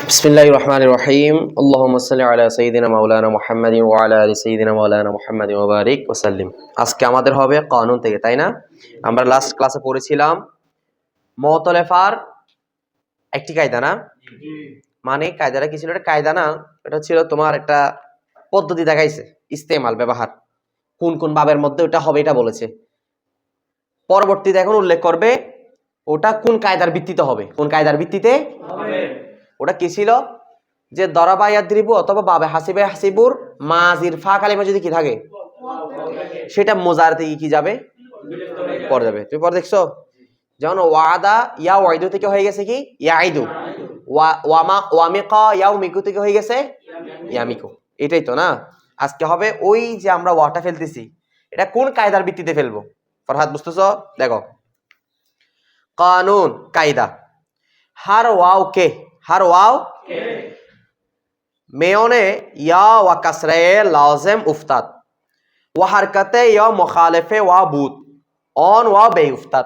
বিসমিল্লাহির রহমানির রহিম। আল্লাহুম্মা সাল্লি আলা সাইয়্যিদিনা মাওলানা মুহাম্মাদিন ওয়া আলা আলি সাইয়্যিদিনা মাওলানা মুহাম্মাদিন ওয়া বারিক ওয়া সাল্লিম। আজকে আমাদের হবে কানুন থেকে, তাই না? আমরা লাস্ট ক্লাসে পড়েছিলাম মুতালাফার একটি কায়দা, না? মানে কায়দাটা কি ছিল? এটা কায়দা না, এটা ছিল তোমার একটা পদ্ধতি দেখাইছে, ইস্তেমাল, ব্যবহার, কোন কোন বাবের মধ্যে ওটা হবে এটা বলেছে। পরবর্তীতে এখন উল্লেখ করবে ওটা কোন কায়দার ভিত্তিতে হবে, কোন কায়দার ভিত্তিতে হবে। ওটা কি ছিল? যে দরাবা ইয়াদরিবু অথবা বাবে হাসিবে হাসিবুর মাজির ফা কালিমা যদি কি থাকে সেটা মুজার থেকে কি যাবে, পড়ে যাবে। তুমি পরে দেখছো যেমন ওয়াদা ইয়া ওয়াইদু থেকে হয়ে গেছে কি ইয়াইদু, ওয়ামা ওয়ামিকা ইয়াউমিকু থেকে হয়ে গেছে ইয়ামিকু। এটাই তো না? আজকে হবে ওই যে আমরা ওয়াটা ফেলতেছি এটা কোন কায়দার ভিত্তিতে ফেলবো। ফরহাদ বুঝতেছো? দেখো, কানুন কায়দা, হার ওয়াও কে, হার ওয়াও মেয়নে या व कसरे लाजिम उफ्ताद व हरकते या मुखालिफे व बुत ऑन व बे उफ्ताद।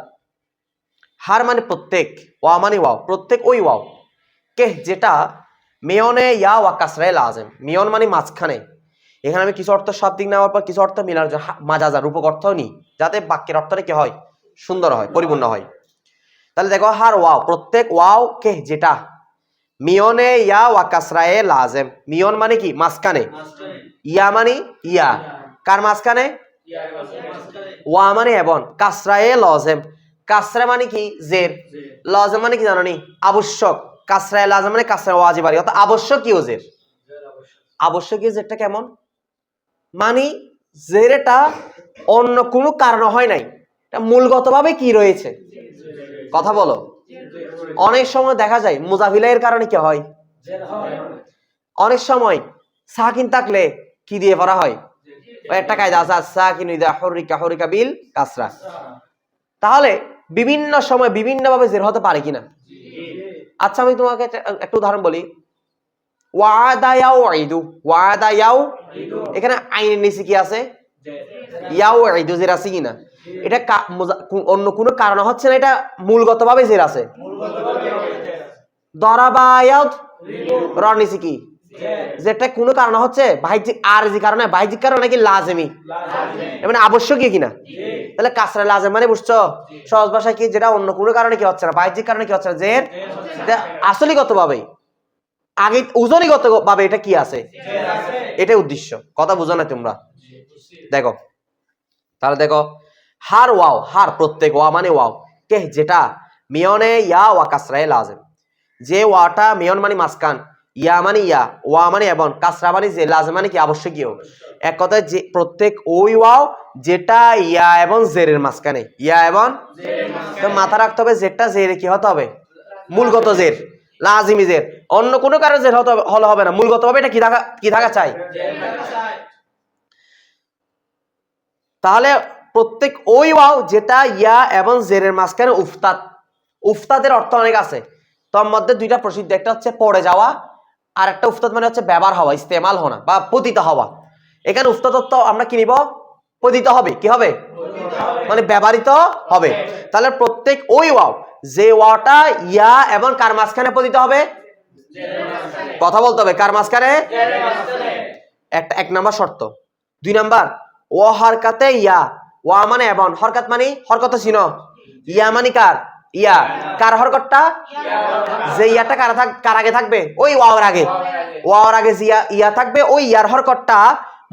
হার মানে প্রত্যেক, ওয়া মানে ওয়াও, প্রত্যেক ওই ওয়াও, কে যেটা মেয়নে ইয়া ওয়া কাসরে লাজিম, মেয়ন মানে মাঝখানে। এখানে আমি কিছু অর্থ সব দিক নেওয়ার পর কিছু অর্থ মিলার মাজাজা রূপক অর্থ নিই যাতে বাক্যের অর্থটা কি হয়, সুন্দর হয়, পরিপূর্ণ হয়। তাহলে দেখো, হার ওয়াও প্রত্যেক ওয়াও কে যেটা মিয়নে ইয়া ওয়া কাসরায়ে লাজেম, মিয়ন মানে কি মাঝখানে, ইয়া মানে ইয়া কার মাঝখানে, ওয়া মানে এবং, কাসরায়ে লাজেম, কাসরা মানে কি জের, লাজেম মানে কি জানো নি আবশ্যক, কাসরায়ে লাজেম মানে কাসরা ওয়াজিবারি অর্থাৎ আবশ্যকীয় জের। আবশ্যকীয় জেরটা কেমন? মানে জেরটা অন্য কোনো কারণ হয় নাই, এটা মূলগতভাবে কি রয়েছে, কথা বলো। অনেক সময় দেখা যায় মুজাফিলের কারণে কি হয়, অনেক সময় সাকিন থাকলে কি দিয়ে পড়া হয়, একটা কায়দা আছে সাকিন ইদা হুরিকা হুরিকা বিল কাসরা। তাহলে বিভিন্ন সময় বিভিন্ন ভাবে জের হতে পারে কিনা? আচ্ছা আমি তোমাকে একটা উদাহরণ বলি, ওয়াদা ইয়াউইদু, ওয়াদা ইয়াউইদু, এখানে আইনের নিচে কি আছে, ইয়াউইদু জের আছে কিনা? এটা অন্য কোনো কারণ হচ্ছে না, এটা মূলগতভাবে জের আছে। দরাবা ইয়াদরিবু র নিচে কি, যেটা কোনো কারণ হচ্ছে বাহ্যিক, আর যে কারণে বাহ্যিক কারণ নাকি লাজেমি, মানে আবশ্যকীয় কিনা? তাহলে কাসরা লাজেম মানে বুঝছো সহজ ভাষায় কি, যেটা অন্য কোনো কারণে কি হচ্ছে না, বাহ্যিক কারণে কি হচ্ছে না, জের। আসলিগত ভাবে আগে ওজনিগত ভাবে এটা কি আছে, এটাই উদ্দেশ্য। কথা বুঝো না তোমরা? দেখো তাহলে দেখো, হার ওয়াও, হার প্রত্যেক, ওয়া মানে ওয়াও, কে যেটা মিয়নে ইয়া ওয়া কাসরায়ে লাজেম, যে ওয়াটা মিয়ন মানে মাঝখান, ইয়া মানে ইয়া, ওয়া মানে এবং, কাসরা মানে যে, লাজেম মানে কি আবশ্যকীয়। এক কথায় যে প্রত্যেক ওই ওয়াও যেটা ইয়া এবং জেরের মাঝখানে, ইয়া এবং, তো মাথা রাখতে হবে জেরটা জেরে কি হতে হবে, মূলগত জের, লাজিমি জের, অন্য কোনো কারণে জের হলে হবে না, মূলগতভাবে এটা কি থাকা চাই। তাহলে প্রত্যেক ওই ওয়াও যেটা ইয়া এবং জেরের মাঝখানে উফতাদ, উফতাদের অর্থ অনেক আছে, তার মধ্যে দুইটা প্রসিদ্ধ, একটা হচ্ছে পড়ে যাওয়া, আর একটা উফতাদ মানে হচ্ছে ব্যবহার হওয়া, ইস্তেমাল হওয়া বা পতিত হওয়া। এখানে উফতাদ অর্থ আমরা কি নিব, পতিত হবে, কি হবে, মানে ব্যবহৃত হবে। তাহলে প্রত্যেক ওই ওয়াও যে ওয়াটা ইয়া এবং কার মাঝখানে পতিত হবে, কথা বলতে হবে, কার মাঝখানে, একটা এক নাম্বার শর্ত। দুই নাম্বার, ও হরকাতে ইয়া, ওয়া মানে এবং, হরকাত মানে হরকত ছিল, ইয়া মানে কার, ইয়া কার হরকতটা, যে ইয়াটা কার আগে থাকবে, ওই ওয়াওর আগে, ওয়াওর আগে যে ইয়া থাকবে ওই ইয়ার হরকতটা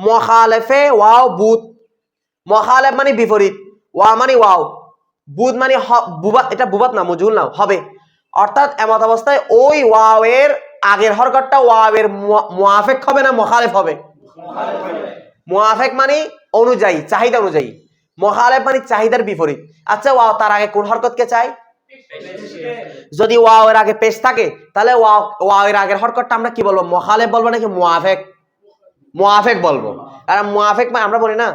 মুখালিফে ওয়াও বুত, মুখালিফ মানে বিপরীত, ওয়া মানে ওয়াও, বুত মানে বুবাত, এটা বুবাত না মজুল না, হবে। অর্থাৎ এমত অবস্থায় ওই ওয়াওয়ের আগের হরকতটা ওয়াওয়ের মুআফিক হবে না মুখালিফ হবে, মুআফিক মানে অনুযায়ী, চাহিদা অনুযায়ী, মুখালিফ মানে চাহিদার বিপরীত। আচ্ছা ওয়াও তার আগে কোন হরকতকে চাই, যদি ওয়াও এর আগে পেশ থাকে তাহলে ওয়াও এর আগের হরকতটা আমরা কি বলবো, মুখালিফ বলবো নাকি মুআফিক, মুআফিক বলবো। কারণ মুআফিক মানে আমরা বলি না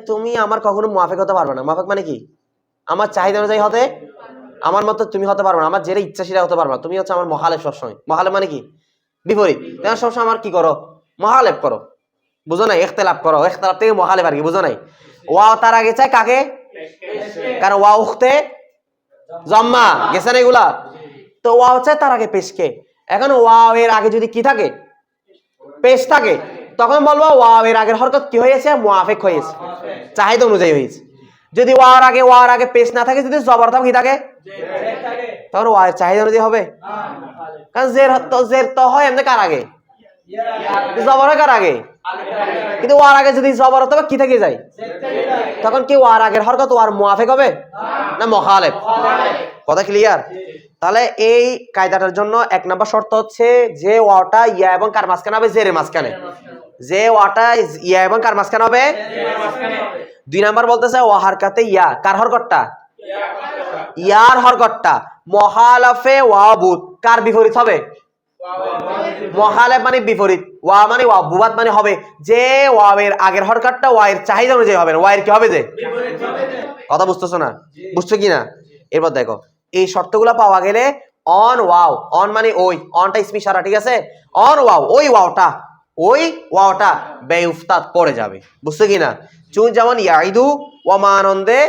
তুমি আমার কখনো মুআফিক হতে পারবে না, মুআফিক মানে কি আমার চাহিদা অনুযায়ী হতে, আমার মতো তুমি হতে পারবে না, আমার যেটা ইচ্ছা সেটা হতে পারবে না, তুমি হচ্ছে আমার মুখালিফ সবসময়। মুখালিফ মানে কি বিপরীত, তুমি সবসময় আমার কি করো, মুখালিফ করো, বুঝো নাই, ইখতিলাফ করো, ইখতিলাফ থেকে মুখালিফ আর কি, বুঝো নাই। ওয়াও তার আগে চাই কাকে, কারণ ওয়াও উখতে জম্মা গেছে না এগুলা, তো ওয়াও চাই তার আগে পেশকে। এখন ওয়াও এর আগে যদি কি থাকে, পেশ থাকে, তখন বলবো ওয়াও এর আগের হরকত কি হয়েছে, মুআফিক হয়েছে, চাহিদা অনুযায়ী হয়েছে। যদি ওয়ার আগে পেশ না থাকে, যদি জবর থাকে কি থাকে, তখন ওয়ার চাহিদা অনুযায়ী হবে। কারণ জের তো হয় এমনি কার আগে, জবর হয় কার আগে, কিন্তু ওয়ার আগে যদি জবর হবে কি থেকে যায়, তখন কি ওয়ার আগের হরকত ওয়ার মুআফিক হবে না মুখালিফ? কথা ক্লিয়ার? তাহলে এই কায়দাটার জন্য 1 নম্বর শর্ত হচ্ছে যে ওয়াটা ইয়া এবং কার মাঝখানে হবে, জেরের মাঝখানে। যে ওয়াটা ইয়া এবং কার মাঝখানে হবে। 2 নম্বর বলতেছে ওয়া হারকাতে ইয়া, কার হরকতটা, ইয়ার হরকতটা মুখালাফে ওয়াবুদ, কার বিপরীত হবে, মুখালিফ মানে বিপরীত, ওয়া মানে ওয়া, বুবাদ মানে হবে যে ওয়াবের আগের হরকতটা ওয়ার চাহিদা অনুযায়ী হবে না, ওয়ার কি হবে যে বিপরীত হবে। কথা বুঝতেছো না? বুঝছো কি না? এরপর দেখো এই শর্তগুলো পাওয়া গেলে অন ওয়াও, অন মানে ওই, অনটা ইসমি ইশারা, ঠিক আছে? অন ওয়াও, ওই ওয়াওটা বেউফতাত পড়ে যাবে। বুঝছো কি না? চুন যেমন ইয়াইদু ওয়া মানন্দে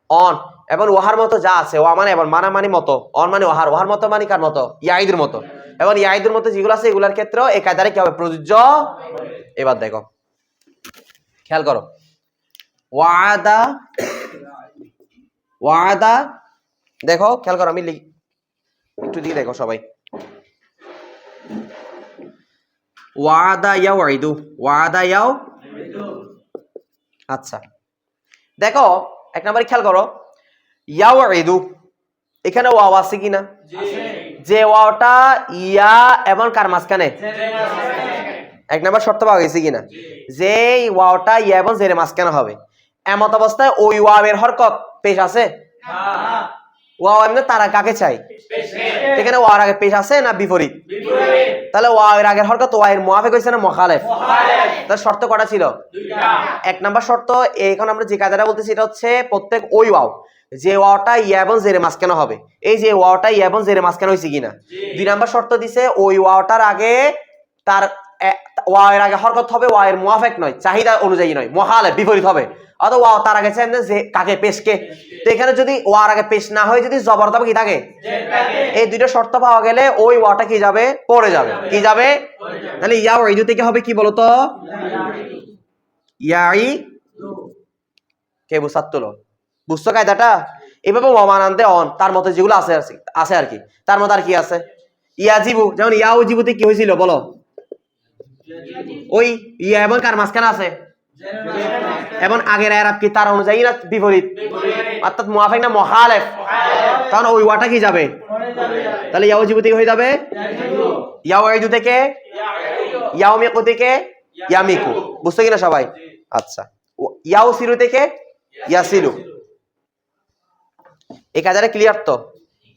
অন, এবং ওয়াহার মতো যা আছে, ওয়া মানে এবং মানা মানে মতো, অন মানে ওয়াহার মতো মানে কার মতো, ইয়াইদুর মতো, এবং ইয়াইদুর মতো যেগুলো আছে এগুলোর ক্ষেত্রেও এই কায়দারে কি হবে, প্রযোজ্য। এবার দেখো খেয়াল করো, ওয়াদা দেখো খেয়াল করো, আমি একটু দিয়ে দেখো সবাই, ওয়াদা ইয়াউইদু, ওয়াদা ইয়াউ। আচ্ছা দেখো 1 নম্বরে খেয়াল করো, ইয়াউইদু এখানে ওয়াও আছে কিনা, যে ওয়াওটা ইয়া এবং কার মাঝখানে, 1 নম্বর শর্ত পাওয়া গেছে কিনা, যে ওয়াওটা ইয়া এবং জেরের মাঝখানে হবে। এমত অবস্থায় ওই ওয়াবের হরকত পেশ আছে, ওয়াও এমনি তারা কাকে চাই, এখানে ওয়ার আগে পেশ আছে না বিপরীত, তাহলে ওয়ার আগের হরকত ওয়ার মুআফিক হইছে না মুখালিফ। তাহলে শর্ত কটা ছিল, 1 নম্বর শর্ত। এখন আমরা যে কায়দাটা বলতেছি এটা হচ্ছে প্রত্যেক ওই ওয়াও যে ওয়াওটা ইয়া এবং জেরের মাঝখানে হবে, এই যে ওয়াওটা ইয়া এবং জেরের মাঝখানে হইছে কিনা। 2 নম্বর শর্ত দিছে ওই ওয়াওটার আগে তার ওয়ার আগে হরকত হবে ওয়ার মুআফিক নয়, চাহিদা অনুযায়ী নয়, মুখালিফ বিপরীত হবে। অথবা ওয়াও তার আগে চাই যে কাকে, পেশকে। তো এখানে যদি ওয়ার আগে পেশ না হয়, যদি জবর তবে কি থাকে, এই দুইটা শর্ত পাওয়া গেলে ওই ওয়াটা কি যাবে, পড়ে যাবে, কি যাবে। তাহলে ইয়াউইদু থেকে হবে কি বলতো, ইয়াই কে বুঝাত্তলো, বুঝছো কায়দাটা? এভাবে ওয়ামানান্দে অন তার মতো যেগুলো আছে আর কি, তার মতো আর কি আছে, ইয়াজিবু, যেমন ইয়াউজিবুতে কি হয়েছিল বলো, ওই ইয়া এবং কার মাঝখানে আছে, এবং আগের আরব কি তার অনুযায়ী না বিপরীত, অর্থাৎ মুআফিক না মুখালিফ, তখন ওই ওয়াটা কি যাবে, তাহলে ইয়াউজিবু থেকে হয়ে যাবে ইয়াউইদু থেকে ইয়াউমিকু থেকে ইয়ামিকু। বুঝছো কিনা সবাই? আচ্ছা, ইয়াউসিলু থেকে ইয়াসিলু। এই কাজটা ক্লিয়ার তো?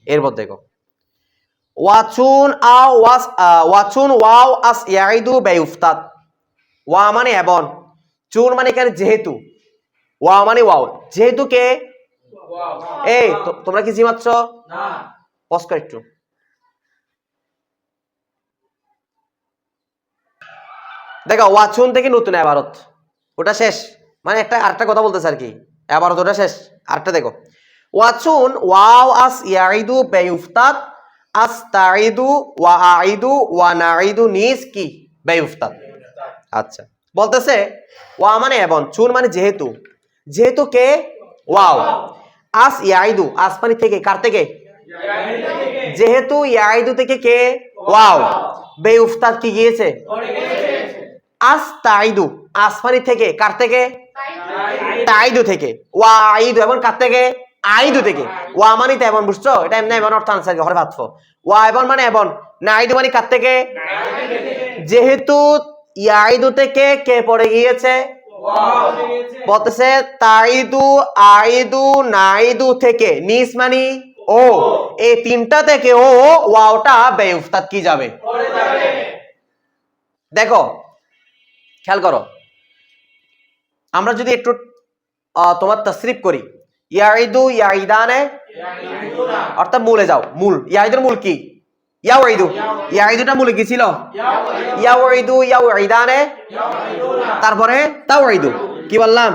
এরপর দেখো ওয়াচুন ওয়াও আস ইয়াইদু বেউফতাত, ওয়া মানে এবং, চুন মানে এখানে যেহেতু, ওয়া মানে ওয়াও, যেহেতু কে, এই তোমরা কি জিমাচ্ছ না, পজ কর একটু। দেখো ওয়াচুন থেকে নতুন ইবারত, ওটা শেষ, মানে আরেকটা কথা বলতেছে আর কি, ইবারত ওটা শেষ, আরেকটা দেখো ওয়াচুন ওয়াও আস ইয়াইদু বেউফতাত আস্তাইদু ওয়া আইদু ওয়া নাইদু নিস কি বেউফতাত। আচ্ছা বলতেছে ওয়া মানে এবং, চুন মানে যেহেতু, যেহেতু কে ওয়াও, আস ইয়াইদু আস মানে থেকে, কার থেকে, যেহেতু ইয়াইদু থেকে কে ওয়াও, বেউফতাত কি গিয়েছে, আস্তাইদু আসমানি থেকে, কার থেকে, তাইদু থেকে, ওয়া আইদু এবং কার থেকে, আইদু থেকে। ওয়া মানে তো এবং, বুঝছো? এটা এমনি এবং অর্থ আনসার ঘরে ভাতফ, ওয়া এবং মানে এবং, নাইদু মানে কার থেকে, যেহেতু ইয়াইদু থেকে কে পড়ে গিয়েছে, বলতেছে তাইদু আইদু নাইদু থেকে, নিস মানে ও, এই তিনটা থেকে ও ওয়াওটা বেউফতাত কি যাবে, দেখো খেয়াল করো, আমরা যদি একটু তোমার তাসরিফ করি, ইয়াইদু ইয়াইদানে, অর্থাৎ মূলে যাও, মূল ইয়াইদুর মূল কি, ইয়াউইদু, ইয়াইদুটা মূলে কি ছিল, ইয়াউইদু ইয়াউইদানে, তারপরে তাওইদু, কি বললাম,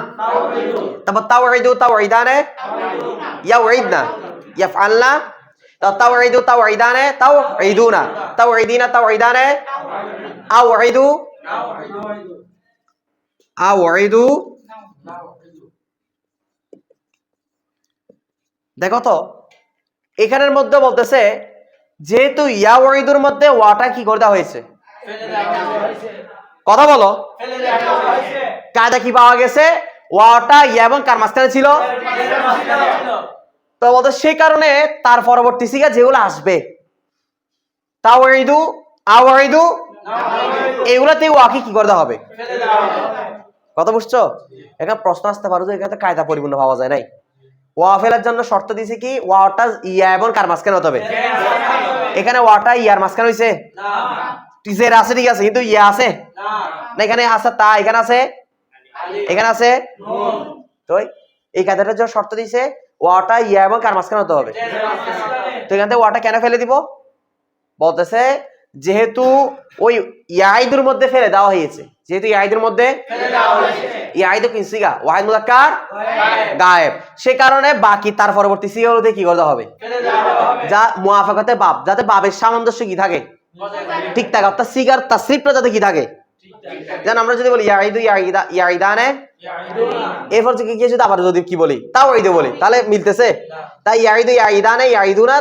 তারপর তাওইদু তাওইদানে, ইয়াউইদনা, ইয়াফআলনা, তাওঈদু তাওঈদানে তাওঈদুনা তাওঈদিনা তাওঈদানে আউঈদু আউঈদু। দেখো তো এখানের মধ্যে বলতেছে যেহেতু ইয়াউঈদুর মধ্যে ওয়াটা কি করে দেওয়া হয়েছে, কথা বলো, কায়দা কি পাওয়া গেছে, ওয়াটা ইয়া এবং কার মাঝখানে ছিল, তো বলতে সেই কারণে তার পরবর্তী সিগা যেগুলো আসবে তাওঈদু আউঈদু এগুলাতে ওয়াকে কি করতে হবে, কথা বুঝছো? এখানে প্রশ্ন আসতে পারো যে এখানে কায়দা পরিপূর্ণ পাওয়া যায় নাই। ওয়া ফেলার জন্য শর্ত দিছে কি ওয়াটা ইয়া এবং কার মাঝখানে হতে হবে, এখানে ওয়াটা ইয়ার মাঝখানে হইছে টিজের আছে, ঠিক আছে, কিন্তু ইয়া আছে না, এখানে আছে তা, এখানে আছে, এখানে আছে তো এই কায়দাটার জন্য শর্ত দিছে ওয়াটা ইয়া এবং কার মাঝখানে হতে হবে। তো এখান থেকে ওয়াটা কেন ফেলে দিব, বলতেছে যেহেতু ওই ইয়াইদুর মধ্যে ফেলে দেওয়া হয়েছে, যেহেতু ইয়াইদুর মধ্যে ইয়াইদু কি সিগা ওয়াহিদ মুযাক্কার গায়েব, সে কারণে বাকি তার পরবর্তী সিগাগুলোতে কি করতে হবে, যা মুআফাকাতে বাব, যাতে বাবের সামঞ্জস্য কি থাকে, ঠিক থাকে, অর্থাৎ সিগার তাসরিফটা যাতে কি থাকে। যেন আমরা যদি বলি ইয়াইদু ইয়াইদানে, এরপর থেকে গিয়ে যদি আবার যদি কি বলি তাওঈদু বলি, তাহলে মিলতেছে। তাই ইয়াইদু ইয়াইদানে ইয়াইদুনা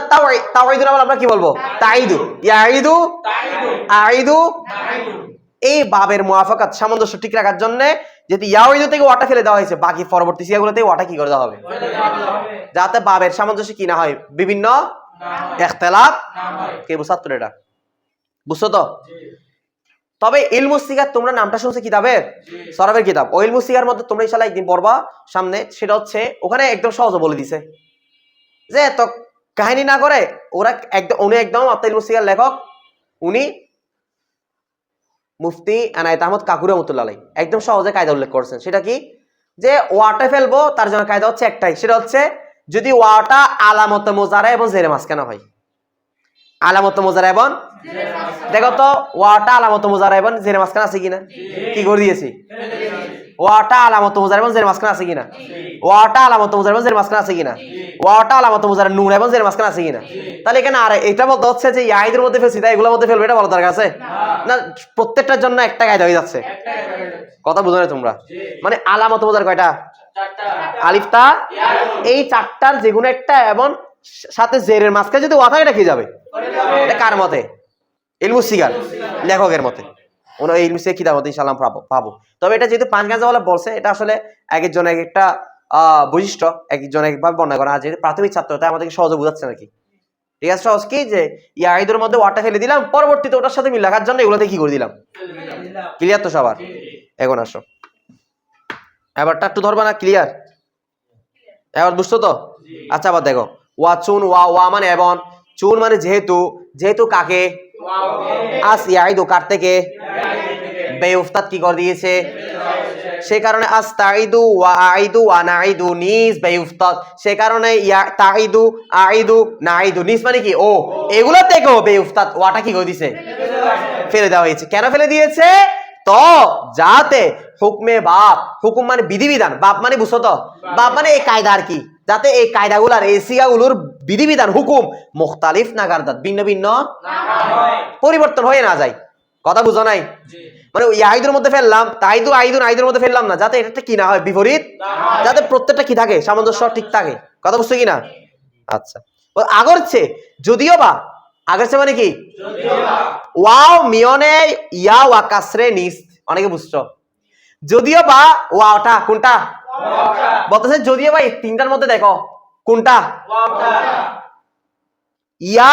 তাওঈদুনা বলে আমরা কি বলবো তাঈদু, ইয়াইদু আঈদু। এই বাবের মুআফাকাত সামঞ্জস্য ঠিক রাখার জন্য যেহেতু ইয়াইদু থেকে ওয়াটা ফেলে দেওয়া হয়েছে, বাকি পরবর্তী সিগাগুলোতে ওয়াটা কি করে দেওয়া হবে, যাতে বাবের সামঞ্জস্য কি না হয়, বিভিন্ন ইখতিলাফ কে বুঝাতো এটা, বুঝছো তো? তবে ইলমুস সিগার তোমরা নামটা শুনছো কিতাবের, সরাবের কিতাব, ওই ইলমুস সিগার মধ্যে তোমরা ইনশাআল্লাহ একদিন পড়বা সামনে, সেটা হচ্ছে ওখানে একদম সহজে বলে দিছে যে তো কাহিনী না করে ওরা একদম, উনি একদম আপনার ইলমুস সিগার লেখক, উনি মুফতি এনায়েত আহমদ কাকুর রহমাতুল্লাহ আলাইহি একদম সহজে কায়দা উল্লেখ করছেন। সেটা কি, যে ওয়াটা ফেলবো তার জন্য কায়দা হচ্ছে একটাই, সেটা হচ্ছে যদি ওয়াটা আলামতে মুজারা এবং জেরে মাঝখানে হয়, আলামতে মুজারা এবং, দেখো তো ওয়াটা আলামতে মুজারা এবং জেরে মাঝখানে আছে কিনা, কি করে দিয়েছি, ওয়াটা আলামতে মুজারা এবং জেরে মাঝখানে আছে কিনা, ওয়াটা আলামতে মুজারা এবং জেরে মাঝখানে আছে কিনা, ওয়াটা আলামতে মুজারা নুন এবং জেরে মাঝখানে আছে কিনা। তাহলে এখানে আর এটা বলতে হচ্ছে যে ইয়াইদের মধ্যে ফেলছি তাই এগুলোর মধ্যে ফেলবে, এটা বলা দরকার আছে না, প্রত্যেকটার জন্য একটা কায়দা হয়ে যাচ্ছে, কথা বুঝো না তোমরা? মানে আলামতে মুজারা কয়টা, আলিফ তা, এই চারটার যেকোনো একটা এবং সাথে জেরের মাঝখানে যদি ওয়া থাকে এটা কি যাবে, এটা কার মতে, ইলমুস সিগার লেখকের মতে, ওনার ইলমুস সিগার কিতাব মতে ইনশাআল্লাহ পাবো। তবে এটা যেহেতু পাঁচ গাঁজা বলে বলছে, এটা আসলে এক একজন এক একটা বৈশিষ্ট্য, এক একজন একভাবে বর্ণনা করা, যেহেতু প্রাথমিক ছাত্র তাই আমাদেরকে সহজে বোঝাচ্ছে নাকি, ঠিক আছে? সহজ কি যে ইয়াইদের মধ্যে ওয়াটা ফেলে দিলাম, পরবর্তীতে ওটার সাথে মিল রাখার জন্য এগুলোতে কি করে দিলাম, ক্লিয়ার তো সবার? এখন আসো এবারটা একটু ধরবা না, ক্লিয়ার এবার বুঝছো তো? আচ্ছা আবার দেখো ওয়া চুন, ওয়া মানে এবং, চুন মানে যেহেতু, যেহেতু কাকে, আস ইয়াইদু কার থেকে, বেউফতাদ কি করে দিয়েছে, সে কারণে আস্তাইদু ওয়া আইদু ওয়া নাইদু নিস বেউফতাদ, সে কারণে ইয়া তাইদু আইদু নাইদু নিস মানে কি ও, এগুলো থেকেও বেউফতাদ ওয়াটা কি করে দিয়েছে, ফেলে দেওয়া হয়েছে। কেন ফেলে দিয়েছে, তো যাতে হুকমে বাপ, হুকুম মানে বিধিবিধান, বাপ মানে বুঝছো তো, বাপ মানে এই কায়দা আর কি, যাতে এই কায়দাগুলার এই সিগাগুলোর বিধিবিধান হুকুম মুখতালিফ না গারদাত, ভিন্ন ভিন্ন পরিবর্তন হয়ে না যায়, কথা বুঝো নাই? মানে ইয়াইদের মধ্যে ফেললাম তাইদু আইদু নাইদের মধ্যে ফেললাম না, যাতে এটা কি না হয় বিপরীত, যাতে প্রত্যেকটা কি থাকে সামঞ্জস্য ঠিক থাকে, কথা বুঝছো কিনা? আচ্ছা আগরছে যদিও বা, আগরছে মানে কি, ওয়াও মিয়নে ইয়া ওয়া কাসরে নিস, অনেকে বুঝছো, যদিও বা ওয়াটা কোনটা, বলতেছে যদিও বা এই তিনটার মধ্যে দেখো কোনটা, ইয়া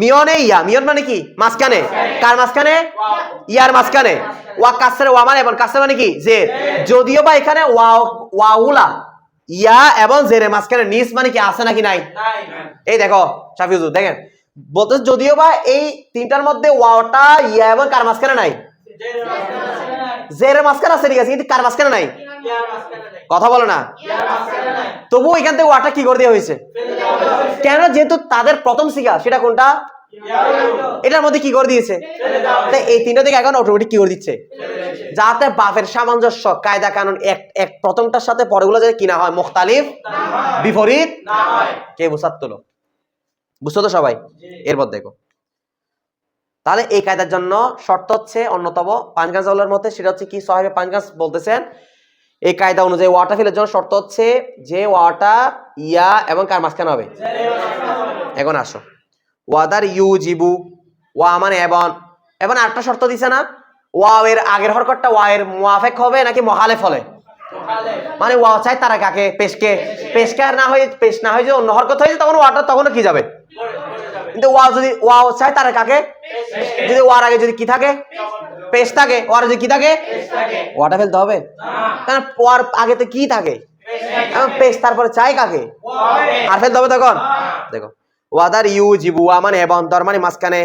মিয়নে, ইয়া মিয়ন মানে কি মাঝখানে, কার মাঝখানে, ইয়ার মাঝখানে, ওয়া কাসরে ওয়া মানে এবং কাসরে মানে কি যে, যদিও বা এখানে ওয়াউলা ইয়া এবং জেরে মাঝখানে নিস মানে কি আছে নাকি নাই, এই দেখো শাফিউজু দেখেন বলতেছে যদিও বা এই তিনটার মধ্যে ওয়াটা ইয়া এবং কার মাঝখানে নাই, জেরের মাঝখানে আছে ঠিক আছে, কিন্তু কার মাঝখানে নাই, কথা বলো না, তবু এখান থেকে ওয়াটা কি করে দেওয়া হয়েছে, কেন, যেহেতু তাদের প্রথম সিগা সেটা কোনটা, এটার মধ্যে কি করে দিয়েছে, তাই এই তিনটা থেকে এখন অটোমেটিক কি করে দিচ্ছে, যাতে বাপের সামঞ্জস্য কায়দা কানুন এক প্রথমটার সাথে পরেগুলো যাতে কিনা হয় মুখতালিফ বিপরীত, কে বুঝাত তোলো? বুঝছো তো সবাই? এরপর দেখো, তাহলে এই কায়দার জন্য শর্ত হচ্ছে অন্যতম পাঞ্জাজলের মধ্যে, সেটা হচ্ছে কি, সাহেব পাঞ্জাজ বলতেছেন এই কায়দা অনুযায়ী ওয়াটা ফেলের জন্য শর্ত হচ্ছে যে ওয়াটা ইয়া এবং কার মাঝখানে হবে। এখন আসো, ওয়াদার ইউ জিবু, ওয়া মানে এবং, এবং আরেকটা শর্ত দিছে না, ওয়াও এর আগের হরকতটা ওয়া এর মুআফিক হবে নাকি মুখালিফ হবে। মানে ওয়া চাই তারা কাকে, পেশকে, পেশকে আর না হয়ে, পেশ না হয়ে যদি অন্য হরকত হয়ে যায় তখন ওয়াটা তখনও কি যাবে। কিন্তু ওয়া যদি ওয়া চাই তারা কাকে, যদি ওয়ার আগে যদি কি থাকে, পেশ থাকে, ওয়ার যদি কি থাকে, ওয়াটা ফেলতে হবে, কারণ ওয়ার আগে তো কি থাকে, পেশ, তারপরে চাই কাকে, আর ফেলতে হবে তখন। দেখো, ওয়াদার ইউ জিবু, ওয়া মানে এবং, দরমানি মাঝখানে,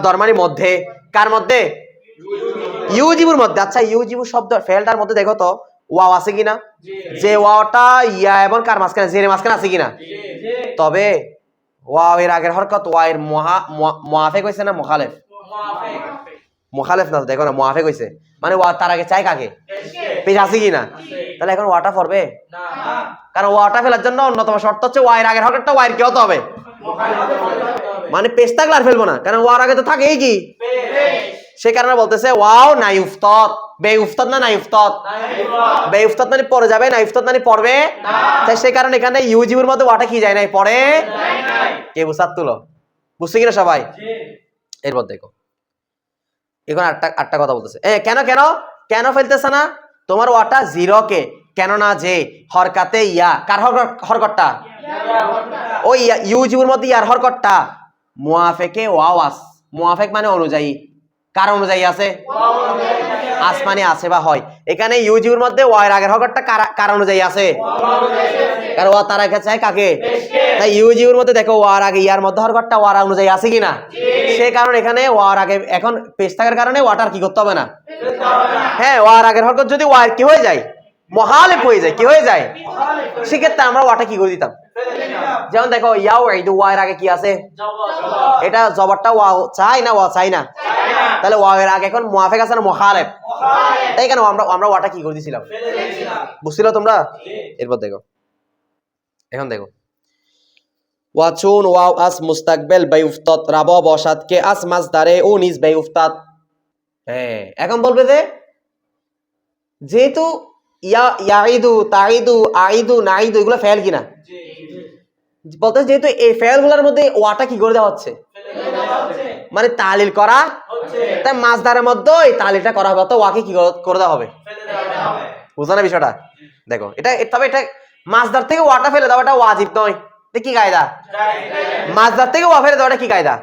দরমানি মধ্যে, কার মধ্যে, ইউ জিবুর মধ্যে। আচ্ছা, ইউ জিবু শব্দ ফেলটার মধ্যে দেখো তো ওয়াও আছে কিনা, যে ওয়াটা ইয়া এবং কার মাঝখানে, জের মাঝখানে আছে কিনা। তবে ওয়াও এর আগের হরকত ওয়া এর মুআফিক হইছে না মুখালিফ, মুখালিফ না, দেখো না মুআফিক হইছে, মানে ওয়া তার আগে চাই কাকে, পেশ আছে কিনা। তাহলে এখন ওয়াটা পড়বে না, কারণ ওয়াটা ফেলার জন্য অন্যতম শর্ত হচ্ছে ওয়া এর আগের হরকতটা ওয়া এর কি হতে হবে, মানে পেশ থাকলে আর ফেলবো না, কারণ ওয়ার আগে তো থাকেই কি, সে কারণে বলতেছে ওয়াও নাই উফতাত, বে উফতাত না নাই উফতাত, বে উফতাত মানে পড়ে যাবে, নাই উফতাত মানে পড়বে, তাই সেই কারণে এখানে ইউজিবুর মধ্যে ওয়াটা কি যায় নাই, পড়ে কে বুঝাত তুলো, বুঝছো কিনা সবাই? এরপর দেখো, এখন আটটা কথা বলতেছে, কেন কেন কেন ফেলতেছে না তোমার ওয়াটা জিরো কে, কেন না যে হরকাতে ইয়া, কার হরকতটা, ওই ইউজিবুর মধ্যে ইয়ার হরকতটা মুআফিকে ওয়াও আস, মুআফিক মানে অনুযায়ী, কার অনুযায়ী আছে, আসমানে আছে বা হয়, এখানে ইউজিবুর মধ্যে ওয়ার আগের হরকতটা কার অনুযায়ী আছে, কারণ ওয়া তার আগে চাই কাকে, তাই ইউজিবুর মধ্যে দেখো ওয়ার আগে ইয়ার মধ্যে হরকতটা ওয়ার অনুযায়ী আছে কিনা, সেই কারণে এখানে ওয়ার আগে এখন পেশ থাকার কারণে ওয়াটার কি করতে হবে না, হ্যাঁ ওয়ার আগের হরকত যদি ওয়ার কি হয়ে যায়, মুখালিফ হয়ে যায়, কি হয়ে যায়, সেক্ষেত্রে আমরা ওয়াটা কি করে দিতাম, যেমন দেখো ইয়াও ঈদ, ওয়ার আগে কি আছে, এটা জবরটা ওয়া চাই না, ওয়া চাই না, তাহলে ওয়া এর আগে এখন মুআফিক আছে না মুখালিফ, তাই কেন আমরা ওয়াটা কি করে দিছিলাম, বুঝছিল তোমরা? এরপর দেখো, এখন দেখো, ওয়াচুন ওয়াও আস মুস্তাকবেল বাইউফতাত, রাব বসাত কে আস মাজদারে ও নিজ বাইউফতাত। হ্যাঁ, এখন বলবে যে যেহেতু ইয়াইদু, তাইদু, আইদু, নাইদু এগুলো ফেল কিনা, বলতে যেহেতু এই ফেলগুলোর মধ্যে ওয়াটা কি করে দেওয়া হচ্ছে, মানে তালিল করা, তাই মাজদারের মধ্যে এই তালিলটা করা হবে, তো ওয়াকে কি করে দেওয়া হবে, বুঝো না বিষয়টা? দেখো এটা, তবে এটা মাজদার থেকে ওয়াটা ফেলে দেওয়া এটা ওয়াজিব নয়, কি কায়দা, মাজদার থেকে ওয়া ফেলে দেওয়াটা কি কায়দা।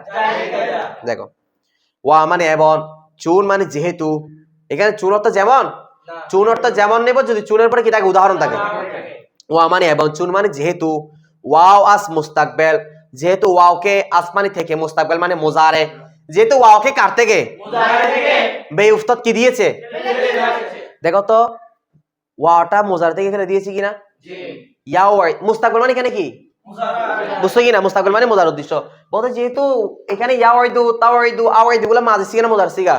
দেখো, ওয়া মানে এবং, চুন মানে যেহেতু, এখানে চুন অর্থ যেমন, চুন অর্থ যেমন নেব যদি চুনের পরে কি থাকে, উদাহরণ থাকে, ওয়া মানে এবং, চুন মানে যেহেতু, ওয়াও আস মুস্তাকবেল, যেহেতু ওয়াওকে আসমানি থেকে, মুস্তাকবেল মানে মুজারে, যেহেতু ওয়াওকে কার থেকে, বেউফতাত কি দিয়েছে, দেখো তো ওয়াটা মুজারে থেকে ফেলে দিয়েছি কিনা, ইয়াও মুস্তাকবেল মানে এখানে কি, বুঝছো কিনা, মুস্তাকবিল মানে মুজার উদ্দেশ্য, বলতে যেহেতু এখানে ইয়াওয়াইদু, তাওয়াইদু, আওয়াইদু গুলো মাজি সিগা না মুজার সিগা,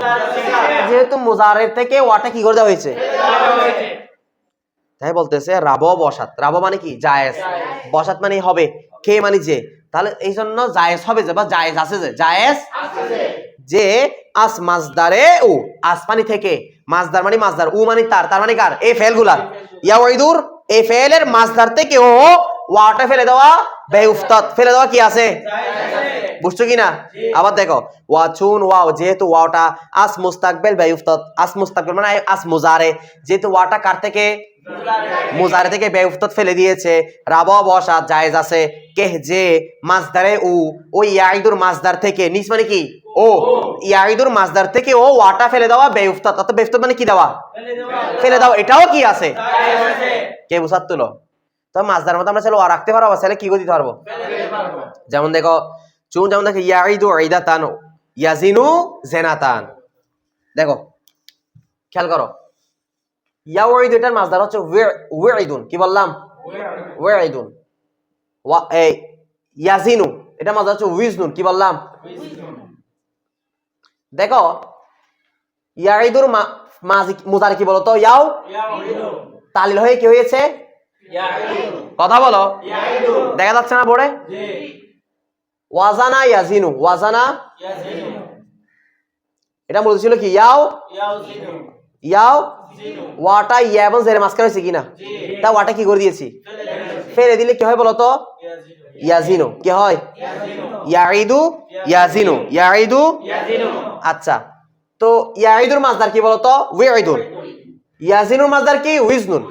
যেহেতু মুজারের থেকে ওয়াটা কি করে দেওয়া হয়েছে, তাই বলতেছে রাব বসাত, রাব মানে কি জায়েজ, বসাত মানে হবে, কে মানে যে, তাহলে এই জন্য জায়েজ হবে যে, বা জায়েজ আছে যে, জায়েজ যে আস মাজদারে ও, আসমানি থেকে, মাজদার মানে মাজদার, উ মানে তার, তার মানে কার, এই ফেলগুলা ইয়াওয়াইদুর এই ফেলের মাজদার থেকে ও ওয়াটা ফেলে দেওয়া, বেউফতাত ফেলে দেওয়া কি আছে, বুঝছো কিনা? আবার দেখো, ওয়াচুন ওয়াও, যেহেতু ওয়াটা আস মুস্তাকবেল বেউফতাত, আস মুস্তাকবেল মানে আস মুজারে, যেহেতু ওয়াটা কার থেকে, মুজারে থেকে বেউফতাত ফেলে দিয়েছে, রাব বসা জায়েজ আছে, কে যে মাজদারে উ, ওই ইয়াইদুর মাজদার থেকে, নিস মানে কি ও, ইয়াইদুর মাজদার থেকে ও ওয়াটা ফেলে দেওয়া, বেউফতাত, অর্থাৎ বেউফতাত মানে কি দেওয়া, ফেলে দাও, এটাও কি আছে, কে বুঝাত তুলো। তো মাজদার মতো আমরা চাইলে ওয়া রাখতে পারবো, চাইলে কি করে দিতে পারবো, যেমন দেখো চুন, যেমন দেখো ইয়াইদু ঈদাতান, ইয়াজিনু জেনাতান, দেখো খেয়াল করো, ইয়াওয়াইদু এটার মাজদার হচ্ছে ওয়াইদুন, কি বললাম, ওয়াইদুন, ইয়াজিনু এটা মাজদার হচ্ছে উইজনুন, কি বললাম, দেখো ইয়াইদুর মুজারে কি বলতো, ইয়াও তালিল হয়ে কি হয়েছে, কথা বলো, দেখা যাচ্ছে না বোর্ডে, ওয়াজানা ইয়াজিনু, ওয়াজানা এটা বলছিল কি ইয়াও ইয়াও ওয়াটা ইয়া এবং জের মাঝখানে হয়েছে কিনা, তা ওয়াটা কি করে দিয়েছি ফেলে দিলে কি হয় বলতো ইয়াজিনু, কি হয় ইয়াইদু ইয়াজিনু, ইয়াইদু। আচ্ছা, তো ইয়াইদুর মাজদার কি বলতো উইইদুন, ইয়াজিনুর মাজদার কি উইজনুন।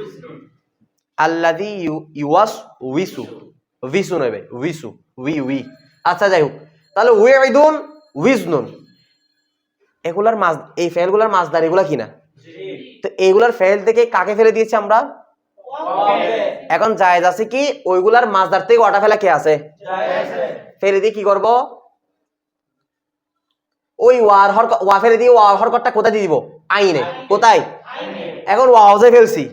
আল্লাযী ইউয়াস উইসু, উইসু নয় ভাই, উইসু, উই উই। আচ্ছা যাই হোক, তাহলে উইইদুন উইজনুন এগুলার মাজ, এই ফেলগুলার মাজদার এগুলা কিনা, তো এইগুলার ফেল থেকে কাকে ফেলে দিয়েছি আমরা। এখন জায়েজ আছে কি ওইগুলার মাজদার থেকে ওয়াটা ফেলা কে আছে, ফেলে দিয়ে কি করব, ওই ওয়ার হরকত, ওয়া ফেলে দিয়ে ওয়ার হরকতটা কোথায় দিয়ে দিব, আইনে, কোথায়, এখন ওয়াজে ফেলছি,